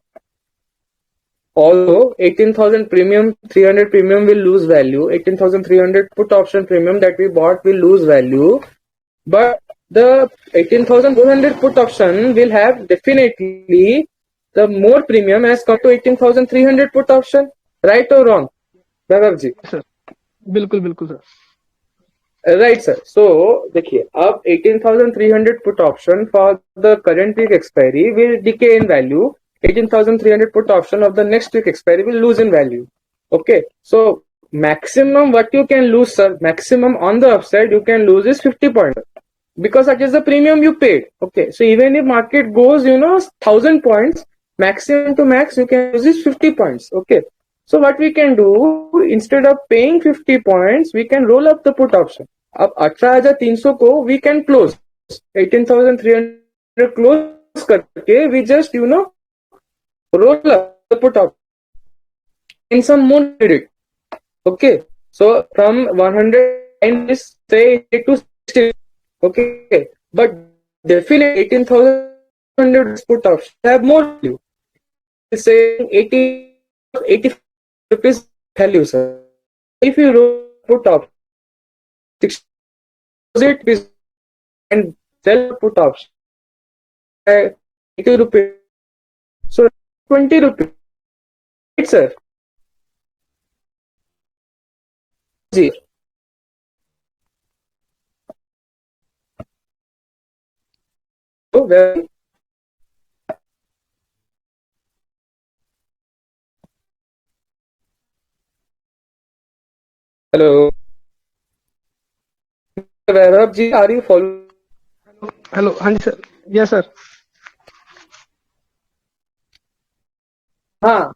Speaker 1: although 18,000 premium, 300 premium will lose value, 18,300 put option premium that we bought will lose value, but the 18,400 put option will have definitely the more premium as compared to 18,300 put option. Right or wrong, Vaibhavji?
Speaker 5: Sir बिल्कुल बिल्कुल sir
Speaker 1: Right, sir. So, देखिए अब 18,300 put option for the current week expiry will decay in value. 18,300 put option of the next week expiry will lose in value. Okay. So, maximum what you can lose, sir, maximum on the upside you can lose is 50 points because that is the premium you paid. Okay. So, even if market goes, 1,000 points, maximum to max you can lose is 50 points. Okay. So, what we can do, instead of paying 50 points, we can roll up the put option. अब 18,300 को we can close 18,300 close करके we just roll up the put option in some more credit. Okay, so from 109 say to 60. Okay, but definitely 18,100 put option have more value. Say 80 rupees value, sir. If you roll put option 60 deposit and sell put option 80 rupees, so 20 rupees, right, sir? जी. So well, hello, Vaibhav ji, are you following?
Speaker 5: Hello हाँ जी sir yes sir
Speaker 1: हाँ.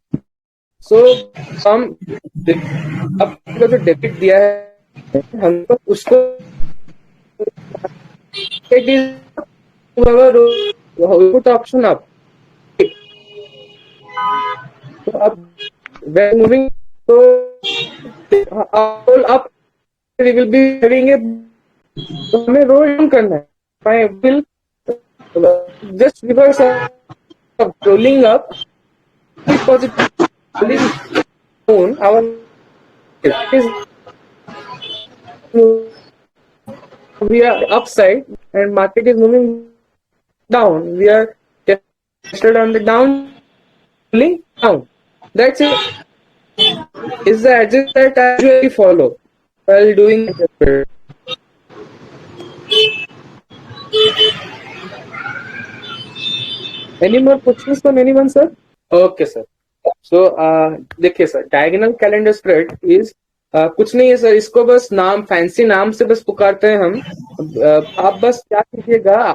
Speaker 1: So हम आपको जो debit दिया है हम तो उसको it is our put option up. So up when moving so all up we will be having a तो हमें रोल डाउन करना है. I will just reverse of rolling up positive rolling down our is we are upside and market is moving down. We are tested on the down rolling down. That's it. Is the adjust that I usually follow while doing it. Any more questions from anyone, sir? Okay, sir. So, देखिए sir, diagonal calendar spread is कुछ नहीं है sir, इसको बस नाम, fancy नाम से बस पुकारते हैं हम। आप बस क्या कीजिएगा,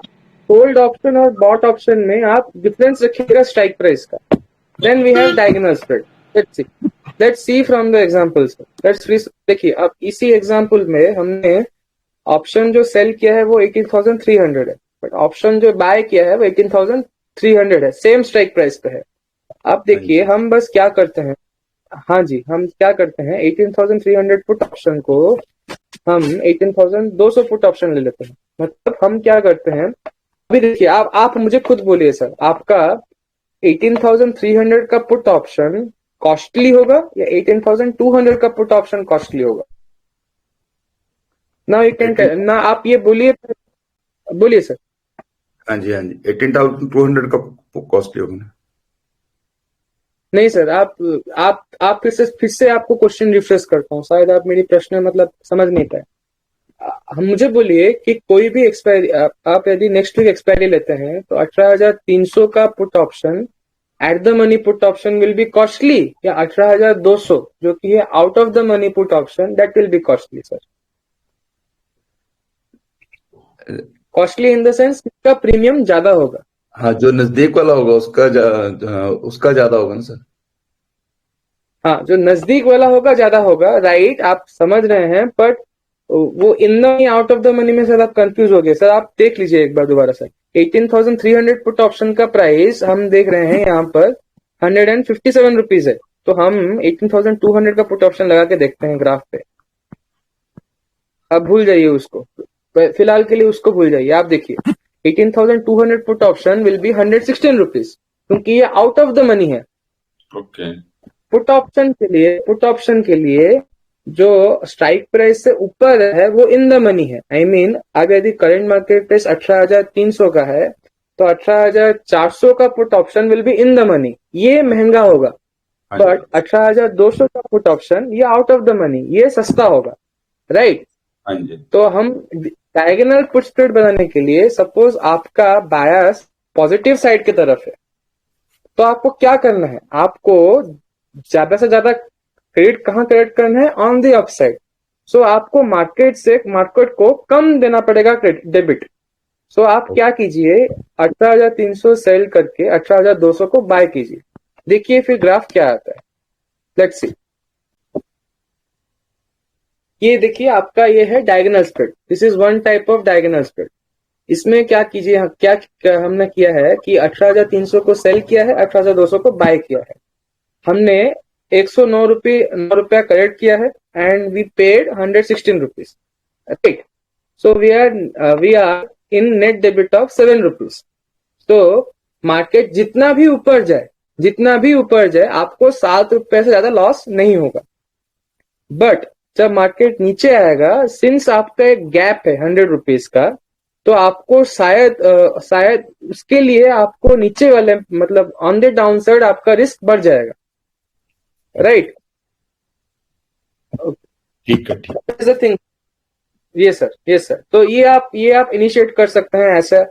Speaker 1: सोल्ड ऑप्शन और बॉट ऑप्शन में आप डिफरेंस रखिएगा स्ट्राइक प्राइस का, then we have diagonal spread. Let's see from the examples. देखिए, अब इसी एग्जांपल में हमने ऑप्शन जो सेल किया है वो 18,300 है, बट ऑप्शन जो बाय किया है वो 18,300 है, सेम स्ट्राइक प्राइस पे है। अब देखिए हम बस क्या करते हैं, हाँ जी, हम क्या करते हैं, 18,300 पुट ऑप्शन को हम 18,200 पुट ऑप्शन ले लेते हैं। मतलब हम क्या करते हैं, अभी देखिए आप मुझे खुद बोलिए सर, आपका 18,300 का पुट ऑप्शन कॉस्टली होगा या 18,200 का पुट ऑप्शन कॉस्टली होगा? ना यू कैन ना, आप ये बोलिए, बोलिए सर।
Speaker 6: हाँ जी, हाँ जी, 18,200 का कॉस्टली होगा ना?
Speaker 1: नहीं सर, आप फिर से आपको क्वेश्चन रिफ्रेश करता हूँ, शायद आप मेरी प्रश्न मतलब समझ नहीं पाए। हम मुझे बोलिए कि कोई भी एक्सपायरी, आप यदि नेक्स्ट वीक एक्सपायरी लेते हैं तो 18,300 का put option at the money put option will be costly, या 18,200 जो कि है out of the money put option that will be costly sir? Costly in the sense इसका प्रीमियम ज्यादा होगा।
Speaker 6: हाँ, जो नजदीक वाला होगा उसका ज्यादा होगा ना सर?
Speaker 1: हाँ, जो नजदीक वाला होगा ज्यादा होगा, राइट, आप समझ रहे हैं, बट वो in the out of the money में सर आप कंफ्यूज हो गए सर। आप देख लीजिए एक बार दोबारा सर, 18,300 पुट ऑप्शन का प्राइस हम देख रहे हैं यहाँ पर 157 रुपीज है, तो हम 18,200 का पुट ऑप्शन लगा के देखते हैं ग्राफ पे। अब भूल जाइए उसको, फिलहाल के लिए उसको भूल जाइए। आप देखिए 18,200 put option will be 116 rupees, क्योंकि ये आउट ऑफ द मनी है।
Speaker 6: ओके।
Speaker 1: पुट ऑप्शन के लिए जो स्ट्राइक प्राइस से ऊपर है वो इन द मनी है। आई मीन अब यदि करंट मार्केट प्राइस 18,300 का है तो 18,400 का put option will be in the money, ये महंगा होगा।
Speaker 6: हाँ जी,
Speaker 1: बट 18,200 का पुट ऑप्शन ये आउट ऑफ द मनी, ये सस्ता होगा, राइट?
Speaker 6: हाँ जी,
Speaker 1: तो हम डायगोनल पुट स्प्रेड बनाने के लिए, सपोज आपका बायस पॉजिटिव साइड की तरफ है, तो आपको क्या करना है, आपको ज्यादा से ज्यादा क्रेडिट कहाँ क्रेडिट करना है, ऑन द अपसाइड। सो आपको मार्केट को कम देना पड़ेगा डेबिट। सो आप क्या कीजिए, 18,300 सेल करके 18,200 को बाय कीजिए। देखिए फिर ग्राफ क्या आता है, लेट्स सी। ये देखिए आपका ये है diagonal spread, this is one type of diagonal spread. इसमें क्या कीजिए, क्या हमने किया है कि 18,300 को सेल किया है, 18,200 को बाय किया है। हमने 109 रुपया कलेक्ट किया है and we paid 116 rupees, right? So we are in net debit of 7 rupees. तो मार्केट जितना भी ऊपर जाए आपको 7 रुपए से ज्यादा लॉस नहीं होगा। बट जब मार्केट नीचे आएगा, सिंस आपका एक गैप है 100 रुपीज का, तो आपको शायद उसके लिए आपको नीचे वाले मतलब ऑन द डाउन साइड आपका रिस्क बढ़ जाएगा, राइट?
Speaker 6: ठीक है, ठीक।
Speaker 1: थिंग, ये सर, तो ये आप इनिशिएट कर सकते हैं ऐसा।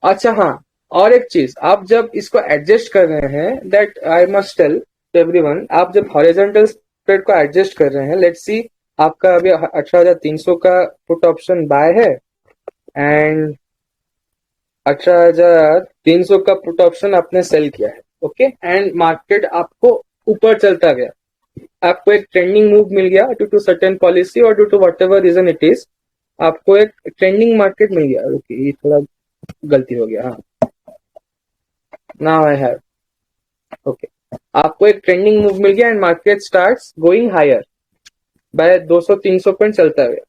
Speaker 1: अच्छा हाँ, और एक चीज, आप जब इसको एडजस्ट कर रहे हैं, that I must tell everyone, आप जब हॉरिजॉन्टल स्प्रेड को एडजस्ट कर रहे हैं, लेट्स सी आपका अभी 18,300 का पुट ऑप्शन बाय है एंड 18,300 का पुट ऑप्शन आपने सेल किया है, ओके, एंड मार्केट आपको ऊपर चलता गया, आपको एक ट्रेंडिंग मूव मिल गया ड्यू टू सर्टेन पॉलिसी और due to whatever reason it is, आपको एक ट्रेंडिंग मार्केट मिल गया। ओके, ये थोड़ा गलती हो गया, हाँ, नाउ आई हैव, ओके, आपको एक ट्रेंडिंग मूव मिल गया and market starts going higher by 200-300 point चलता गया।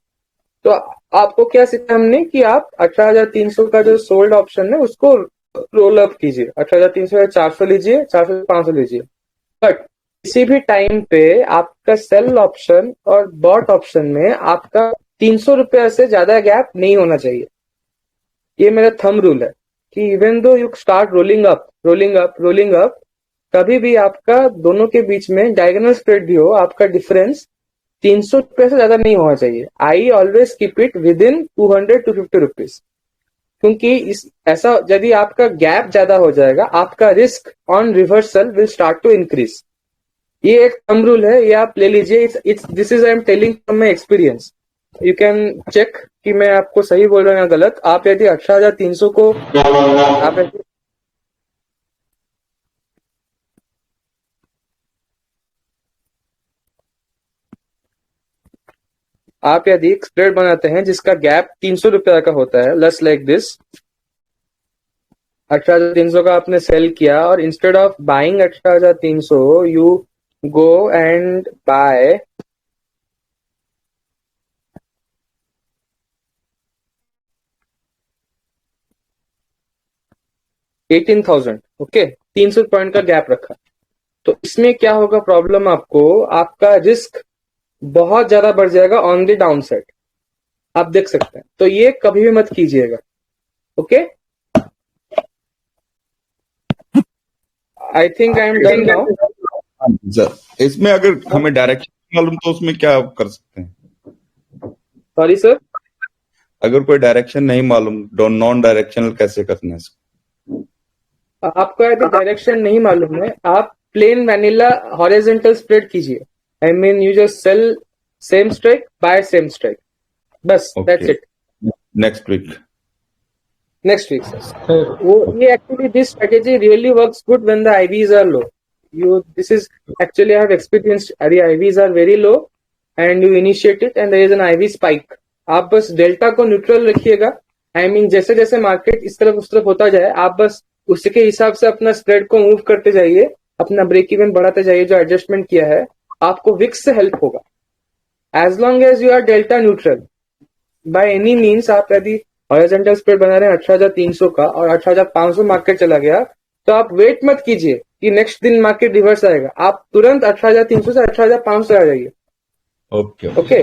Speaker 1: तो आपको क्या सीखा हमने कि आप 18,300 का जो सोल्ड ऑप्शन है उसको रोल अप कीजिए, 18,300 या 400 लीजिए, 400 से 500 लीजिए। बट किसी भी टाइम पे आपका सेल ऑप्शन और बॉट ऑप्शन में आपका 300 रुपया से ज्यादा गैप नहीं होना चाहिए। ये मेरा थंब रूल है कि even though you start rolling up, कभी भी आपका दोनों के बीच में डायगोनल स्प्रेड भी हो, आपका डिफरेंस 300 रुपये से ज्यादा नहीं होना चाहिए। I always keep it within 200 to 50 rupees, क्योंकि ऐसा यदि आपका गैप ज्यादा हो जाएगा, आपका risk on reversal will start to increase, ये एक थंब रूल है, ये आप ले लीजिए. It's this is I am telling from my experience. You can check कि मैं आपको सही बोल रहा हूँ या गलत. आप यदि 18,300 को आप यदि स्प्रेड बनाते हैं जिसका गैप 300 रुपया का होता है, लेस लाइक दिस. 18,300 का आपने सेल किया और instead of buying 18,300 you go and buy 18,000. Okay, 300 point का गैप रखा. तो इसमें क्या होगा प्रॉब्लम, आपको आपका रिस्क बहुत ज्यादा बढ़ जाएगा ऑन द डाउन साइड. आप देख सकते हैं. तो ये कभी भी मत कीजिएगा. Okay, I think I am done now.
Speaker 6: Sir इसमें अगर हमें डायरेक्शन मालूम तो उसमें क्या कर सकते हैं?
Speaker 1: सॉरी सर,
Speaker 6: अगर कोई डायरेक्शन नहीं मालूम, नॉन डायरेक्शनल कैसे करना है इसको?
Speaker 1: आपको यदि डायरेक्शन नहीं मालूम है, आप प्लेन वैनिला हॉरिजॉन्टल स्प्रेड कीजिए. I mean you just sell same strike buy same strike, बस that's it.
Speaker 6: Next week
Speaker 1: next week sir. वो ये actually this strategy really works good when the IVs are low. You this is actually I have experienced. The IVs are very low and you initiate it and there is an IV spike. आप बस delta को neutral रखिएगा. I mean जैसे जैसे market इस तरफ उस तरफ होता जाए, आप बस उसके हिसाब से अपना स्प्रेड को मूव करते जाइए, अपना ब्रेक इवन बढ़ाते जाइए. जो एडजस्टमेंट किया है आपको विक्स से हेल्प होगा. As long as you are delta neutral by any means. आप यदि हॉरिजॉन्टल स्प्रेड बना रहे हैं 18,300 का और 18,500 मार्केट चला गया, तो आप वेट मत कीजिए कि नेक्स्ट दिन मार्केट रिवर्स आएगा. आप तुरंत 18,300 से 18,500 आ जाइए. Okay,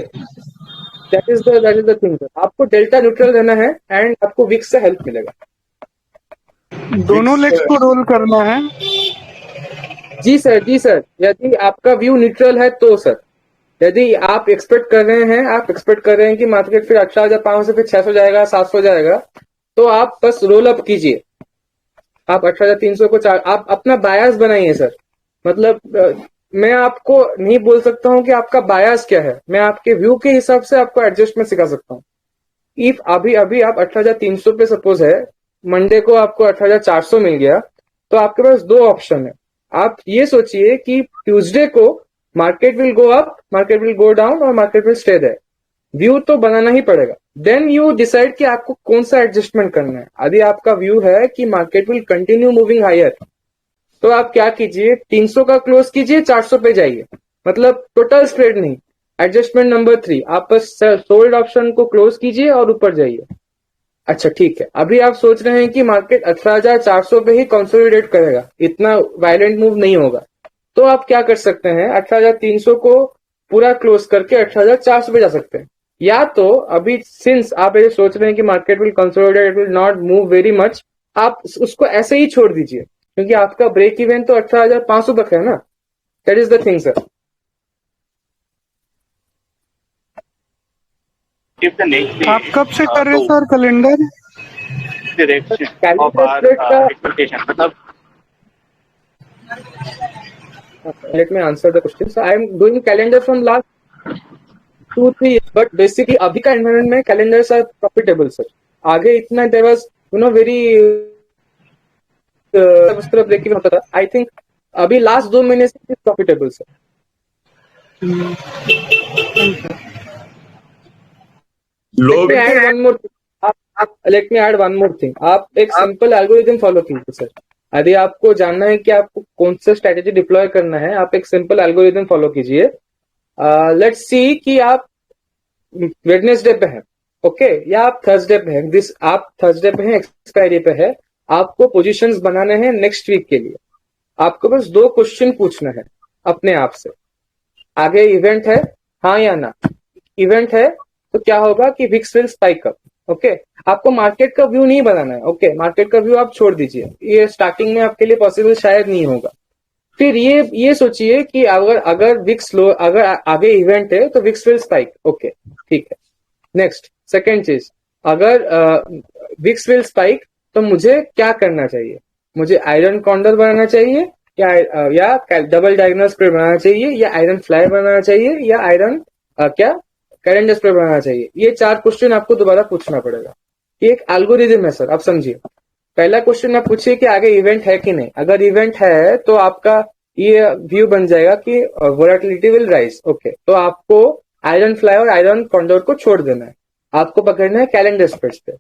Speaker 1: that is the thing. आपको डेल्टा न्यूट्रल रहना है एंड आपको विक्स से हेल्प मिलेगा.
Speaker 5: दोनों लेग्स को रोल करना है.
Speaker 1: जी सर, जी सर. यदि आपका व्यू न्यूट्रल है तो सर, यदि आप एक्सपेक्ट कर रहे हैं कि मार्केट फिर 18,500 से फिर 600 जाएगा, 700 जाएगा, तो आप बस रोल अप कीजिए. आप 18,300 को आप अपना बायस बनाइए सर. मतलब मैं आपको नहीं बोल सकता हूं कि आपका बायस क्या है. मैं आपके व्यू के हिसाब से आपको एडजस्टमेंट सिखा सकता हूं. इफ अभी अभी आप 18,300 पे सपोज है, मंडे को आपको 18,400 मिल गया, तो आपके पास दो ऑप्शन है. आप ये सोचिए कि ट्यूसडे को market will go up, market will go down और market will stay there. View तो बनाना ही पड़ेगा. देन यू डिसाइड कि आपको कौन सा एडजस्टमेंट करना है. यदि आपका व्यू है कि market will continue moving higher, तो आप क्या कीजिए, 300 का क्लोज कीजिए, 400 पे जाइए. मतलब टोटल स्प्रेड नहीं. एडजस्टमेंट नंबर 3, आप बस सोल्ड ऑप्शन को क्लोज कीजिए और ऊपर जाइए. अच्छा ठीक है, अभी आप सोच रहे हैं कि मार्केट 18,400 पे ही कंसोलिडेट करेगा, इतना वायलेंट मूव नहीं होगा, तो आप क्या कर सकते हैं, 18,300 को पूरा क्लोज करके 18,400 पे जा सकते हैं. या तो अभी सिंस आप ये सोच रहे हैं कि market will consolidate, will not move very much, आप उसको ऐसे ही छोड़ दीजिए, क्योंकि आपका ब्रेक इवन तो 18,500 तक है ना. That is the thing sir.
Speaker 5: आप कब से कर रहे हैं sir calendar?
Speaker 1: Let me answer the question. So I am doing calendar from last 2-3 years, but basically अभी का environment में calendars are profitable sir. आगे इतना there was very उस तरह ब्रेक इवन होता था. I think अभी लास्ट 2 महीने से profitable sir. Let me add one more thing. आप एक सिंपल एल्गोरिथम फॉलो कीजिए सर. यदि आपको जानना है कि आपको कौन सा स्ट्रेटेजी डिप्लॉय करना है, आप एक सिंपल एल्गोरिथम फॉलो कीजिए. लेट्स सी कि आप वेडनेसडे पे हैं, ओके, या आप थर्सडे पे हैं. आप थर्सडे पे हैं, एक्सपायरी पे है, आपको पोजीशंस बनाने हैं नेक्स्ट वीक के लिए. आपको बस 2 क्वेश्चन पूछना है अपने आप से. आगे इवेंट है, हाँ या ना. इवेंट है तो क्या होगा कि VIX will spike up. Okay, आपको मार्केट का व्यू नहीं बनाना है. ओके, मार्केट का व्यू आप छोड़ दीजिए, ये स्टार्टिंग में आपके लिए पॉसिबल शायद नहीं होगा. फिर ये सोचिए कि अगर विक्स लो, अगर आगे इवेंट है तो विक्स विल स्पाइक. ओके ठीक है. नेक्स्ट सेकेंड चीज, अगर विक्स विल स्पाइक तो मुझे क्या करना चाहिए? मुझे आयरन कॉन्डर बनाना चाहिए या डबल डायगोनल स्प्रेड बनाना चाहिए, या आयरन फ्लाई बनाना चाहिए, या आयरन क्या कैलेंडर स्प्रेड बनाना चाहिए। ये 4 क्वेश्चन आपको दोबारा पूछना पड़ेगा। ये एक एल्गोरिदम है सर, आप समझिए। पहला क्वेश्चन आप पूछिए कि आगे इवेंट है कि नहीं। अगर इवेंट है तो आपका ये व्यू बन जाएगा कि वोलेटिलिटी विल राइज। ओके, तो आपको आयरन फ्लाई और आयरन कॉन्डोर को छोड़ देना है, आपको पकड़ना है कैलेंडर स्प्रेड्स पे।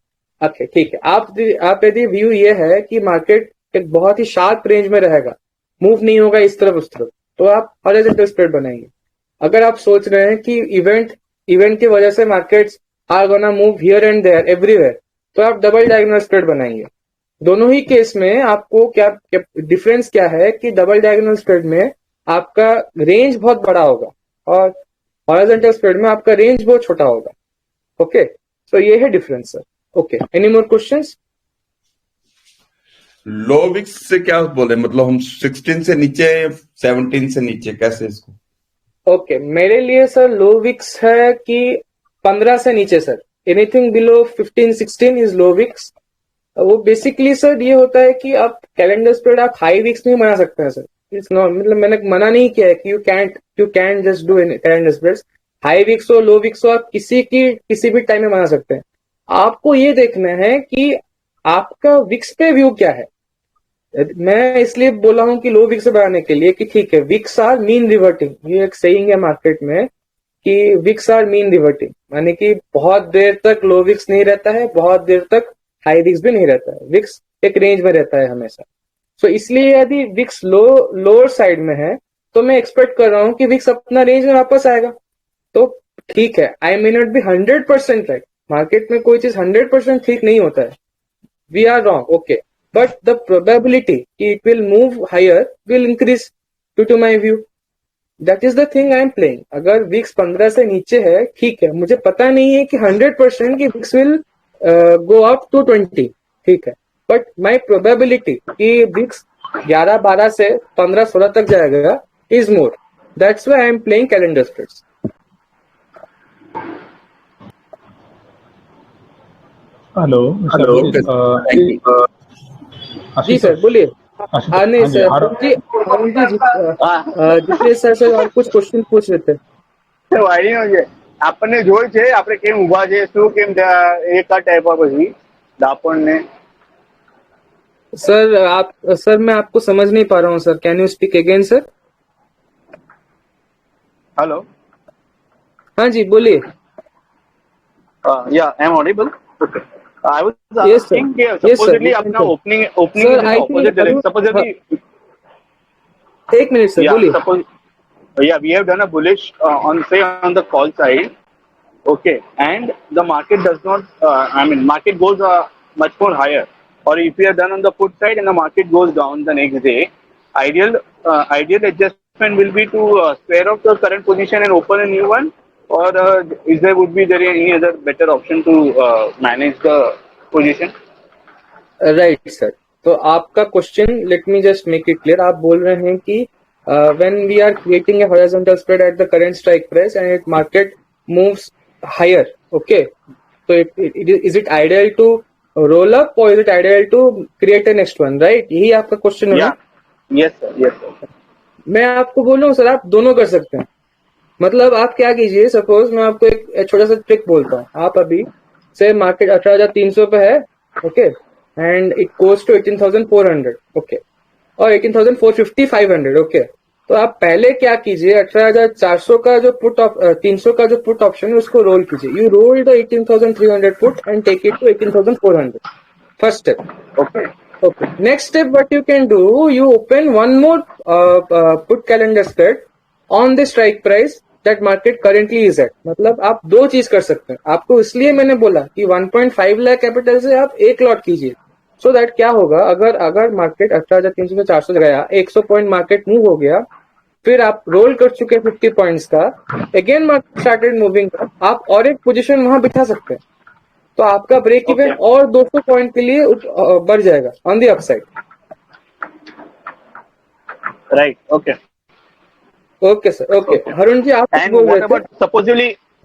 Speaker 1: ओके ठीक है, आप यदि व्यू ये है कि मार्केट एक बहुत ही शार्प रेंज में रहेगा, मूव नहीं होगा इस तरफ उस तरफ, तो आप हॉरिजॉन्टल स्प्रेड बनाएंगे। अगर आप सोच रहे हैं कि इवेंट की वजह से markets are gonna move here and there everywhere, तो आप डबल डायगोनल स्प्रेड बनाएंगे। दोनों ही केस में आपको क्या डिफरेंस क्या है कि डबल डायगोनल स्प्रेड में आपका रेंज बहुत बड़ा होगा और हॉरिजॉन्टल स्प्रेड में आपका रेंज बहुत छोटा होगा। ओके, सो ये है difference sir. Okay, any more questions?
Speaker 6: Low VIX से क्या बोले, मतलब हम 16 से नीचे, 17 से नीचे, कैसे इसको?
Speaker 1: ओके, मेरे लिए सर लो विक्स है कि 15 से नीचे sir. Anything below 15-16 is low VIX. वो बेसिकली सर ये होता है कि आप कैलेंडर स्प्रेड आप हाई विक्स नहीं बना सकते हैं सर। इट्स नॉट, मतलब मैंने मना नहीं किया है कि you can't just do calendar spreads. High VIX हो लो विक्स हो, आप किसी भी टाइम में बना सकते हैं। आपको ये देखना है कि आपका विक्स पे व्यू क्या है। मैं इसलिए बोला हूं कि लो विक्स बनाने के लिए कि ठीक है, विक्स आर मीन रिवर्टिंग, ये एक सेइंग है मार्केट में कि विक्स आर मीन रिवर्टिंग, यानी कि बहुत देर तक लो विक्स नहीं रहता है, बहुत देर तक हाई विक्स भी नहीं रहता है, विक्स एक रेंज में रहता है हमेशा। सो इसलिए यदि विक्स लोअर साइड में है तो मैं एक्सपेक्ट कर रहा हूं कि विक्स अपना रेंज में वापस आएगा। तो ठीक है, I may not be 100% right, market में कोई चीज 100% ठीक नहीं होता है, we are wrong, okay, but the probability कि it will move higher will increase due to my view. That is the thing I am playing. अगर विक्स 15 से नीचे है, ठीक है, मुझे पता नहीं है कि 100% की VIX will go up to 20, ठीक है, बट माई प्रोबेबिलिटी कि विक्स 11-12 से 15-16 तक जाएगा is more. That's why I am playing calendar spreads.
Speaker 4: Hello
Speaker 6: hello,
Speaker 1: जी सर बोलिए। हाँ नहीं
Speaker 4: हाँ जी,
Speaker 1: सर, अरुण जी जितने सर और कुछ क्वेश्चन पूछ रहे थे।
Speaker 7: વાયરીનો છે આપણને જોઈ છે આપણે કેમ ઊભા છે શું કેમ એ કટ આપ્યા પછી દાપણ ने
Speaker 1: सर मैं आपको समझ नहीं पा रहा हूँ sir, can you speak again sir?
Speaker 7: Hello
Speaker 1: हाँ जी बोलिए।
Speaker 7: या I am audible okay I was
Speaker 1: Yes, sir.
Speaker 7: Asking कि
Speaker 1: Yes, sir.
Speaker 7: Supposedly
Speaker 1: You can
Speaker 7: अपना
Speaker 1: tell.
Speaker 7: Opening
Speaker 1: Sir,
Speaker 7: is in
Speaker 1: I
Speaker 7: opposite
Speaker 1: think
Speaker 7: direction supposedly
Speaker 1: एक minute sir
Speaker 7: या
Speaker 1: बोलिए।
Speaker 7: Suppose yeah we have done a bullish on say on the call side okay and the market does not I mean market goes much more higher or if we are done on the put side and the market goes down the next day ideal adjustment will be to square off the current position and open a new one or is there would be there any other better option to manage the position
Speaker 1: right sir, तो आपका question let me just make it clear. आप बोल रहे हैं कि when we are creating a horizontal spread at the current strike price and it market moves higher, okay, तो is it ideal to roll up और is it ideal to create a next one, right? यही आपका question है ना?
Speaker 7: yes sir
Speaker 1: मैं आपको बोल रहा हूँ सर, आप दोनों कर सकते हैं। मतलब आप क्या कीजिए, सपोज मैं आपको एक छोटा सा ट्रिक बोलता हूँ। आप अभी से मार्केट 18,300 पे है, okay, and it goes to 18,400, okay, और 18,450, 500, ओके, तो आप पहले क्या कीजिए, 18,400 का जो 300 का जो पुट ऑप्शन है उसको रोल कीजिए। You roll the 18,300 put and take it to 18,400, first step.
Speaker 7: okay
Speaker 1: Okay. Next step, what you can do, you open one more put calendar spread on the strike price that market currently is at. मतलब आप दो चीज कर सकते हैं। आपको इसलिए मैंने बोला कि 1.5 लाख कैपिटल से आप एक लॉट कीजिए, सो दैट क्या होगा, अगर मार्केट 18,300 से 400 गया, 100 पॉइंट मार्केट मूव हो गया, फिर आप रोल कर चुके 50 पॉइंट्स का, अगेन मार्केट स्टार्टेड मूविंग, आप और एक पोजीशन वहां बिठा सकते हैं, तो आपका ब्रेक इवन और 200 पॉइंट के लिए बढ़ जाएगा on the upside.
Speaker 7: right okay
Speaker 1: okay sir, okay Harun ji आप कुछ
Speaker 7: and
Speaker 1: बोल
Speaker 7: what
Speaker 1: रहे थे?
Speaker 7: about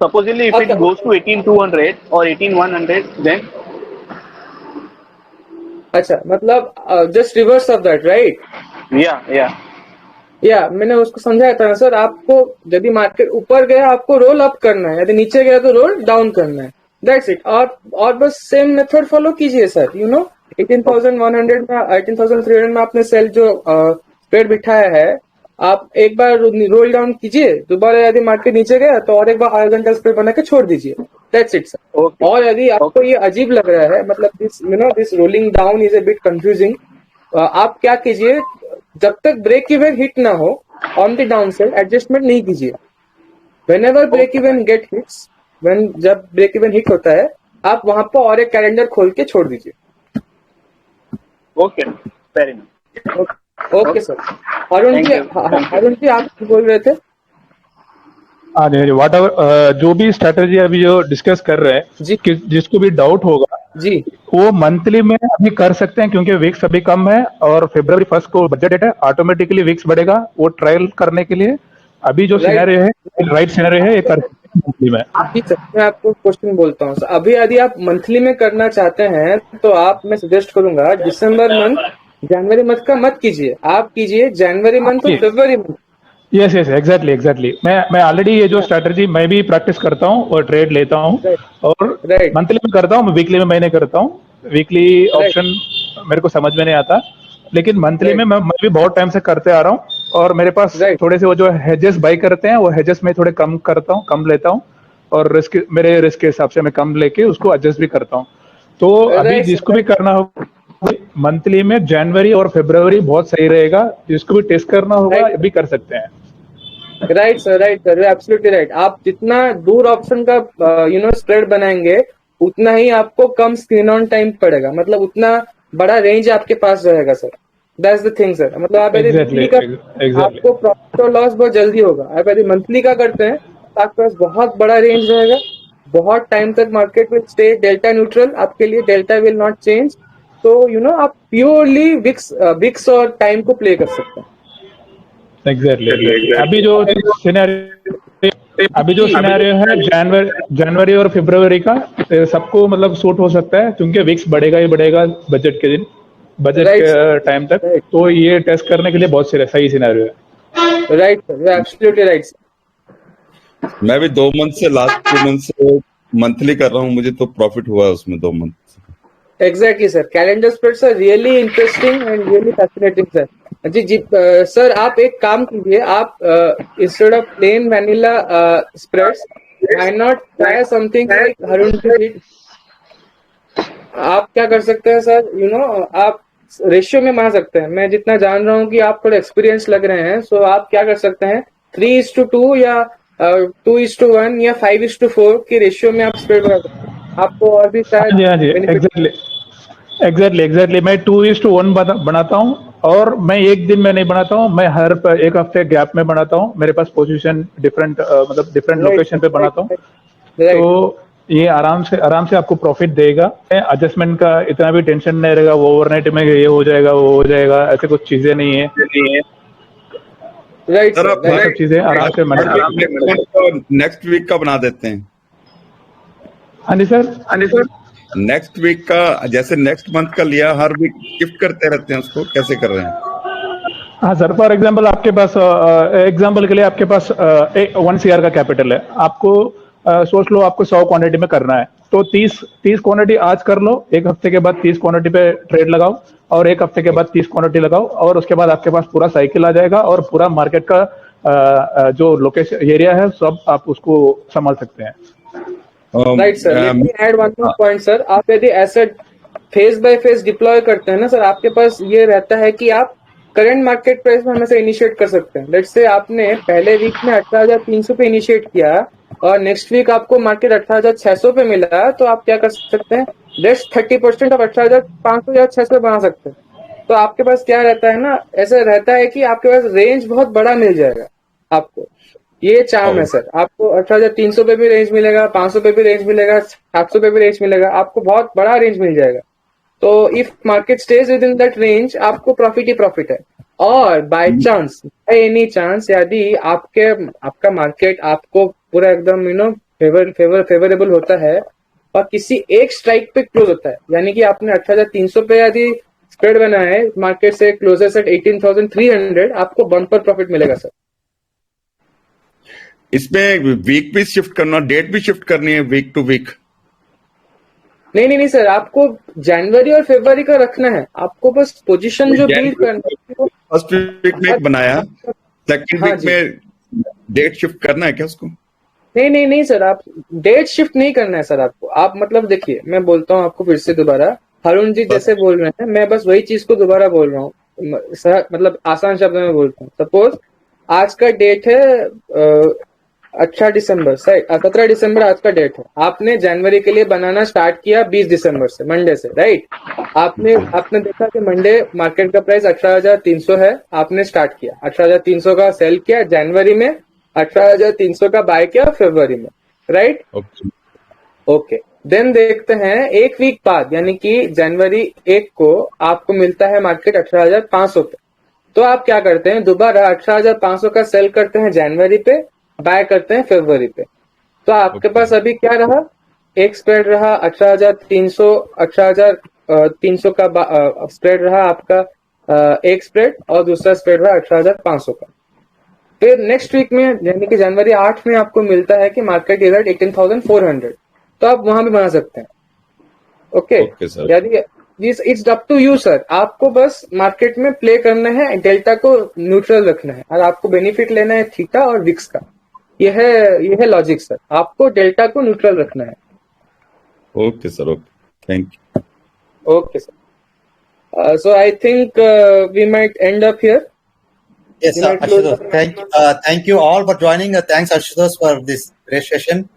Speaker 7: supposedly if
Speaker 1: Okay.
Speaker 7: it goes to 18,200 or 18,100 then
Speaker 1: अच्छा, मतलब just reverse of that, right?
Speaker 7: Yeah.
Speaker 1: या मैंने उसको समझाया था ना सर, आपको यदि मार्केट ऊपर गया आपको रोल अप करना है, यदि नीचे गया तो रोल डाउन करना है, दैट्स इट। और बस सेम मेथड फॉलो कीजिए सर, 18,100 में 18,300 में आपने सेल जो स्प्रेड बिठाया है, आप एक बार रोल डाउन कीजिए, दोबारा यदि मार्केट नीचे गया तो और एक बार हॉरिजॉन्टल स्प्रेड बना के छोड़ दीजिए, दैट्स इट सर।
Speaker 7: Okay.
Speaker 1: और यदि आपको ये अजीब लग रहा है, मतलब this rolling down is a bit confusing, आप क्या कीजिए, जब तक ब्रेक इवन हिट ना हो on the down side adjustment नहीं कीजिए। Whenever break even get hits, जब ब्रेक इवन हिट होता है आप वहां पर और एक कैलेंडर खोल के छोड़ दीजिए।
Speaker 7: Okay. Fair enough.
Speaker 1: Okay sir. Arun
Speaker 7: Thank
Speaker 1: ji,
Speaker 7: you. Thank you.
Speaker 1: Arun ji आप बोल रहे थे?
Speaker 4: हाँ जी, वॉट एवर जो भी स्ट्रेटेजी अभी जो डिस्कस कर रहे हैं,
Speaker 1: जी
Speaker 4: जिसको भी डाउट होगा
Speaker 1: जी
Speaker 4: वो मंथली में अभी कर सकते हैं, क्योंकि वीक्स अभी कम है और February 1 को बजट डेट है, ऑटोमेटिकली वीक्स बढ़ेगा। वो ट्रायल करने के लिए अभी जो
Speaker 1: राइट।
Speaker 4: सिनेरियो है, राइट सिनेरियो है, ये कर सकते हैं मंथली में।
Speaker 1: जी सर, मैं आपको क्वेश्चन बोलता हूँ। अभी यदि आप मंथली में करना चाहते हैं तो मैं सजेस्ट करूंगा दिसंबर मंथ, जनवरी मंथ का मत कीजिए, आप कीजिए जनवरी मंथ और फरवरी मंथ।
Speaker 4: Yes yes, exactly. मैं ऑलरेडी ये जो स्ट्रेटेजी मैं भी प्रैक्टिस करता हूँ और ट्रेड लेता हूँ, और
Speaker 1: राइट
Speaker 4: मंथली में करता हूँ, वीकली में मैं नहीं करता हूँ। वीकली ऑप्शन मेरे को समझ में नहीं आता, लेकिन मंथली में मैं भी बहुत टाइम से करते आ रहा हूँ। और मेरे पास
Speaker 1: Right.
Speaker 4: थोड़े से वो जो हेजेस बाई करते हैं, वो हेजेस में थोड़े कम करता हूँ, कम लेता हूँ, और मेरे रिस्क के हिसाब से मैं कम लेके उसको एडजस्ट भी करता हूँ। तो अभी
Speaker 1: Right,
Speaker 4: जिसको
Speaker 1: sir.
Speaker 4: भी करना हो मंथली में जनवरी और फरवरी बहुत सही रहेगा, जिसको भी टेस्ट करना होगा
Speaker 1: Right.
Speaker 4: अभी कर सकते हैं।
Speaker 1: Right sir, absolutely right. आप जितना दूर ऑप्शन का स्प्रेड बनाएंगे उतना ही आपको कम स्क्रीन ऑन टाइम पड़ेगा, मतलब उतना बड़ा रेंज आपके पास रहेगा sir. That's the thing sir. मतलब आप यदि
Speaker 4: Exactly,
Speaker 1: वीकली का
Speaker 4: exactly.
Speaker 1: आपको प्रॉफिट और लॉस बहुत जल्दी होगा। आप यदि मंथली का करते हैं तो आपके पास बहुत बड़ा रेंज रहेगा, बहुत टाइम तक market will stay delta neutral, आपके लिए डेल्टा विल नॉट चेंज। तो आप प्योरली विक्स और टाइम को प्ले कर सकते हैं।
Speaker 4: एग्जैक्टली। अभी जो सिनेरियो है जनवरी और फरवरी का, सबको मतलब सूट हो सकता है, क्योंकि विक्स बढ़ेगा ही बढ़ेगा बजट के दिन, बजट
Speaker 1: Right,
Speaker 4: के
Speaker 1: sir.
Speaker 4: टाइम तक।
Speaker 1: Right.
Speaker 4: तो ये टेस्ट करने के लिए बहुत सही सिनेरियो है।
Speaker 1: Right sir, absolutely right sir.
Speaker 6: मैं भी 2 मंथ से, लास्ट 2 मंथ से मंथली कर रहा हूँ, मुझे तो प्रॉफिट हुआ है उसमें 2 month.
Speaker 1: Exactly sir, calendar spreads are really interesting and really fascinating sir. जी सर, आप एक काम कीजिए, आप instead of plain vanilla spreads, why not try something like Harun ji. आप क्या कर सकते हैं सर, आप रेशियो में बना सकते हैं। मैं जितना जान रहा हूँ कि आप थोड़ा एक्सपीरियंस लग रहे हैं, सो आप क्या कर सकते हैं, 3:2 या 2:1 या 5:4 की रेशियो में आप स्प्रेड बना सकते हैं। आपको और भी शायद
Speaker 4: हाँ जी,
Speaker 1: benefit-
Speaker 4: एग्जैक्टली। मैं 2:1 बनाता हूँ, और मैं एक दिन में नहीं बनाता हूँ, मैं हर एक हफ्ते गैप में बनाता हूँ। मेरे पास पोजीशन डिफरेंट, मतलब डिफरेंट
Speaker 1: Right,
Speaker 4: लोकेशन पे बनाता हूँ।
Speaker 1: right.
Speaker 4: तो ये आराम से आपको प्रॉफिट देगा। एडजस्टमेंट का इतना भी टेंशन नहीं रहेगा, वो ओवरनाइट में ये हो जाएगा, वो हो जाएगा, ऐसे कुछ चीजें नहीं है।
Speaker 1: राइट
Speaker 6: सर,
Speaker 1: सर,
Speaker 6: आप
Speaker 4: ये सब चीजें आराम से मैनेज।
Speaker 6: नेक्स्ट वीक का बना देते हैं।
Speaker 4: हाँ जी सर।
Speaker 6: नेक्स्ट वीक का, जैसे नेक्स्ट मंथ का लिया, हर वीक शिफ्ट करते रहते हैं उसको, कैसे कर रहे हैं?
Speaker 4: हाँ सर, फॉर एग्जाम्पल आपके पास, एग्जाम्पल के लिए आपके पास 1 CR का कैपिटल है, आपको सोच लो आपको 100 क्वांटिटी में करना है, तो 30 क्वांटिटी आज कर लो, एक हफ्ते के बाद 30 क्वांटिटी पे ट्रेड लगाओ, और एक हफ्ते के बाद 30 क्वांटिटी लगाओ, और उसके बाद आपके पास पूरा साइकिल आ जाएगा, और पूरा मार्केट का जो लोकेशन एरिया है सब आप उसको संभाल सकते हैं।
Speaker 1: Right sir. Let me add one more point sir. आप यदि asset phase by phase deploy करते हैं ना सर, आपके पास ये रहता है कि आप करंट मार्केट प्राइस में हमेशा इनिशिएट कर सकते हैं। लेट्स से आपने पहले वीक में 18,300 पे इनिशिएट किया और नेक्स्ट वीक आपको मार्केट 18,600 पे मिला, तो आप क्या कर सकते हैं, लेट्स 30% ऑफ 18,500 या 600 बना सकते हैं। तो आपके पास क्या रहता है ना, ऐसा रहता है कि आपके पास रेंज बहुत बड़ा मिल जाएगा आपको। ये चार्म है सर, आपको 18,300 पे भी रेंज मिलेगा, 500 पे भी रेंज मिलेगा, 700 पे भी रेंज मिलेगा, आपको बहुत बड़ा रेंज मिल जाएगा। तो if market stage with in that range, आपको प्रॉफिट ही प्रॉफिट है। और by chance, by any chance, यदि आपका मार्केट आपको पूरा एकदम फेवरेबल होता है और किसी एक स्ट्राइक पे क्लोज होता है, यानी कि आपने 18,300 पे यदि स्प्रेड बना है मार्केट से क्लोजेस्ट एट 18,300, आपको बम्पर प्रॉफिट मिलेगा सर।
Speaker 6: इसमें वीक भी शिफ्ट करना, डेट भी शिफ्ट करनी है वीक टू वीक?
Speaker 1: नहीं सर, आपको जनवरी और फरवरी का रखना है, आपको बस पोजीशन जो बिल्ड करना है।
Speaker 6: फर्स्ट वीक में एक बनाया, सेकंड
Speaker 1: हाँ
Speaker 6: वीक
Speaker 1: जी।
Speaker 6: में डेट शिफ्ट करना है क्या उसको?
Speaker 1: नहीं सर, आप डेट शिफ्ट नहीं करना है सर आपको। आप मतलब देखिए, मैं बोलता हूँ आपको फिर से दोबारा, हरुण जी जैसे बोल रहे हैं, मैं बस वही चीज को दोबारा बोल रहा हूँ, मतलब आसान शब्द में बोलता हूँ। सपोज आज का डेट है 18 दिसंबर, 17 दिसंबर आज का डेट है। आपने जनवरी के लिए बनाना स्टार्ट किया 20 दिसंबर से, मंडे से, राइट? आपने देखा कि मंडे मार्केट का प्राइस 18,300 है, आपने स्टार्ट किया 18,300 का सेल किया जनवरी में, 18,300 का बाय किया फरवरी में, राइट? ओके, देन देखते हैं एक वीक बाद, यानी कि जनवरी 1 को आपको मिलता है मार्केट 18,500 पे। तो आप क्या करते हैं, दोबारा 18,500 का सेल करते हैं जनवरी पे, बाय करते हैं फरवरी पे। तो आपके पास अभी क्या रहा, एक स्प्रेड रहा 18,300 का स्प्रेड रहा आपका, एक स्प्रेड, और दूसरा स्प्रेड रहा 18,500 का। फिर नेक्स्ट वीक में यानी कि जनवरी 8 में आपको मिलता है कि मार्केट इज एट 18,400, तो आप वहां भी बना सकते हैं। Okay
Speaker 6: sir.
Speaker 1: यदि it's up to you sir, आपको बस मार्केट में प्ले करना है, डेल्टा को न्यूट्रल रखना है, और आपको बेनिफिट लेना है थीटा और विक्स का। यह है लॉजिक सर, आपको डेल्टा को न्यूट्रल रखना है।
Speaker 6: Okay sir, okay, thank you.
Speaker 1: Okay sir, so I think we might end up here.
Speaker 8: Yes,
Speaker 1: We
Speaker 8: sir.
Speaker 1: might close
Speaker 8: Ashutosh, thank you all for joining. Thanks, Ashutosh, for this great session.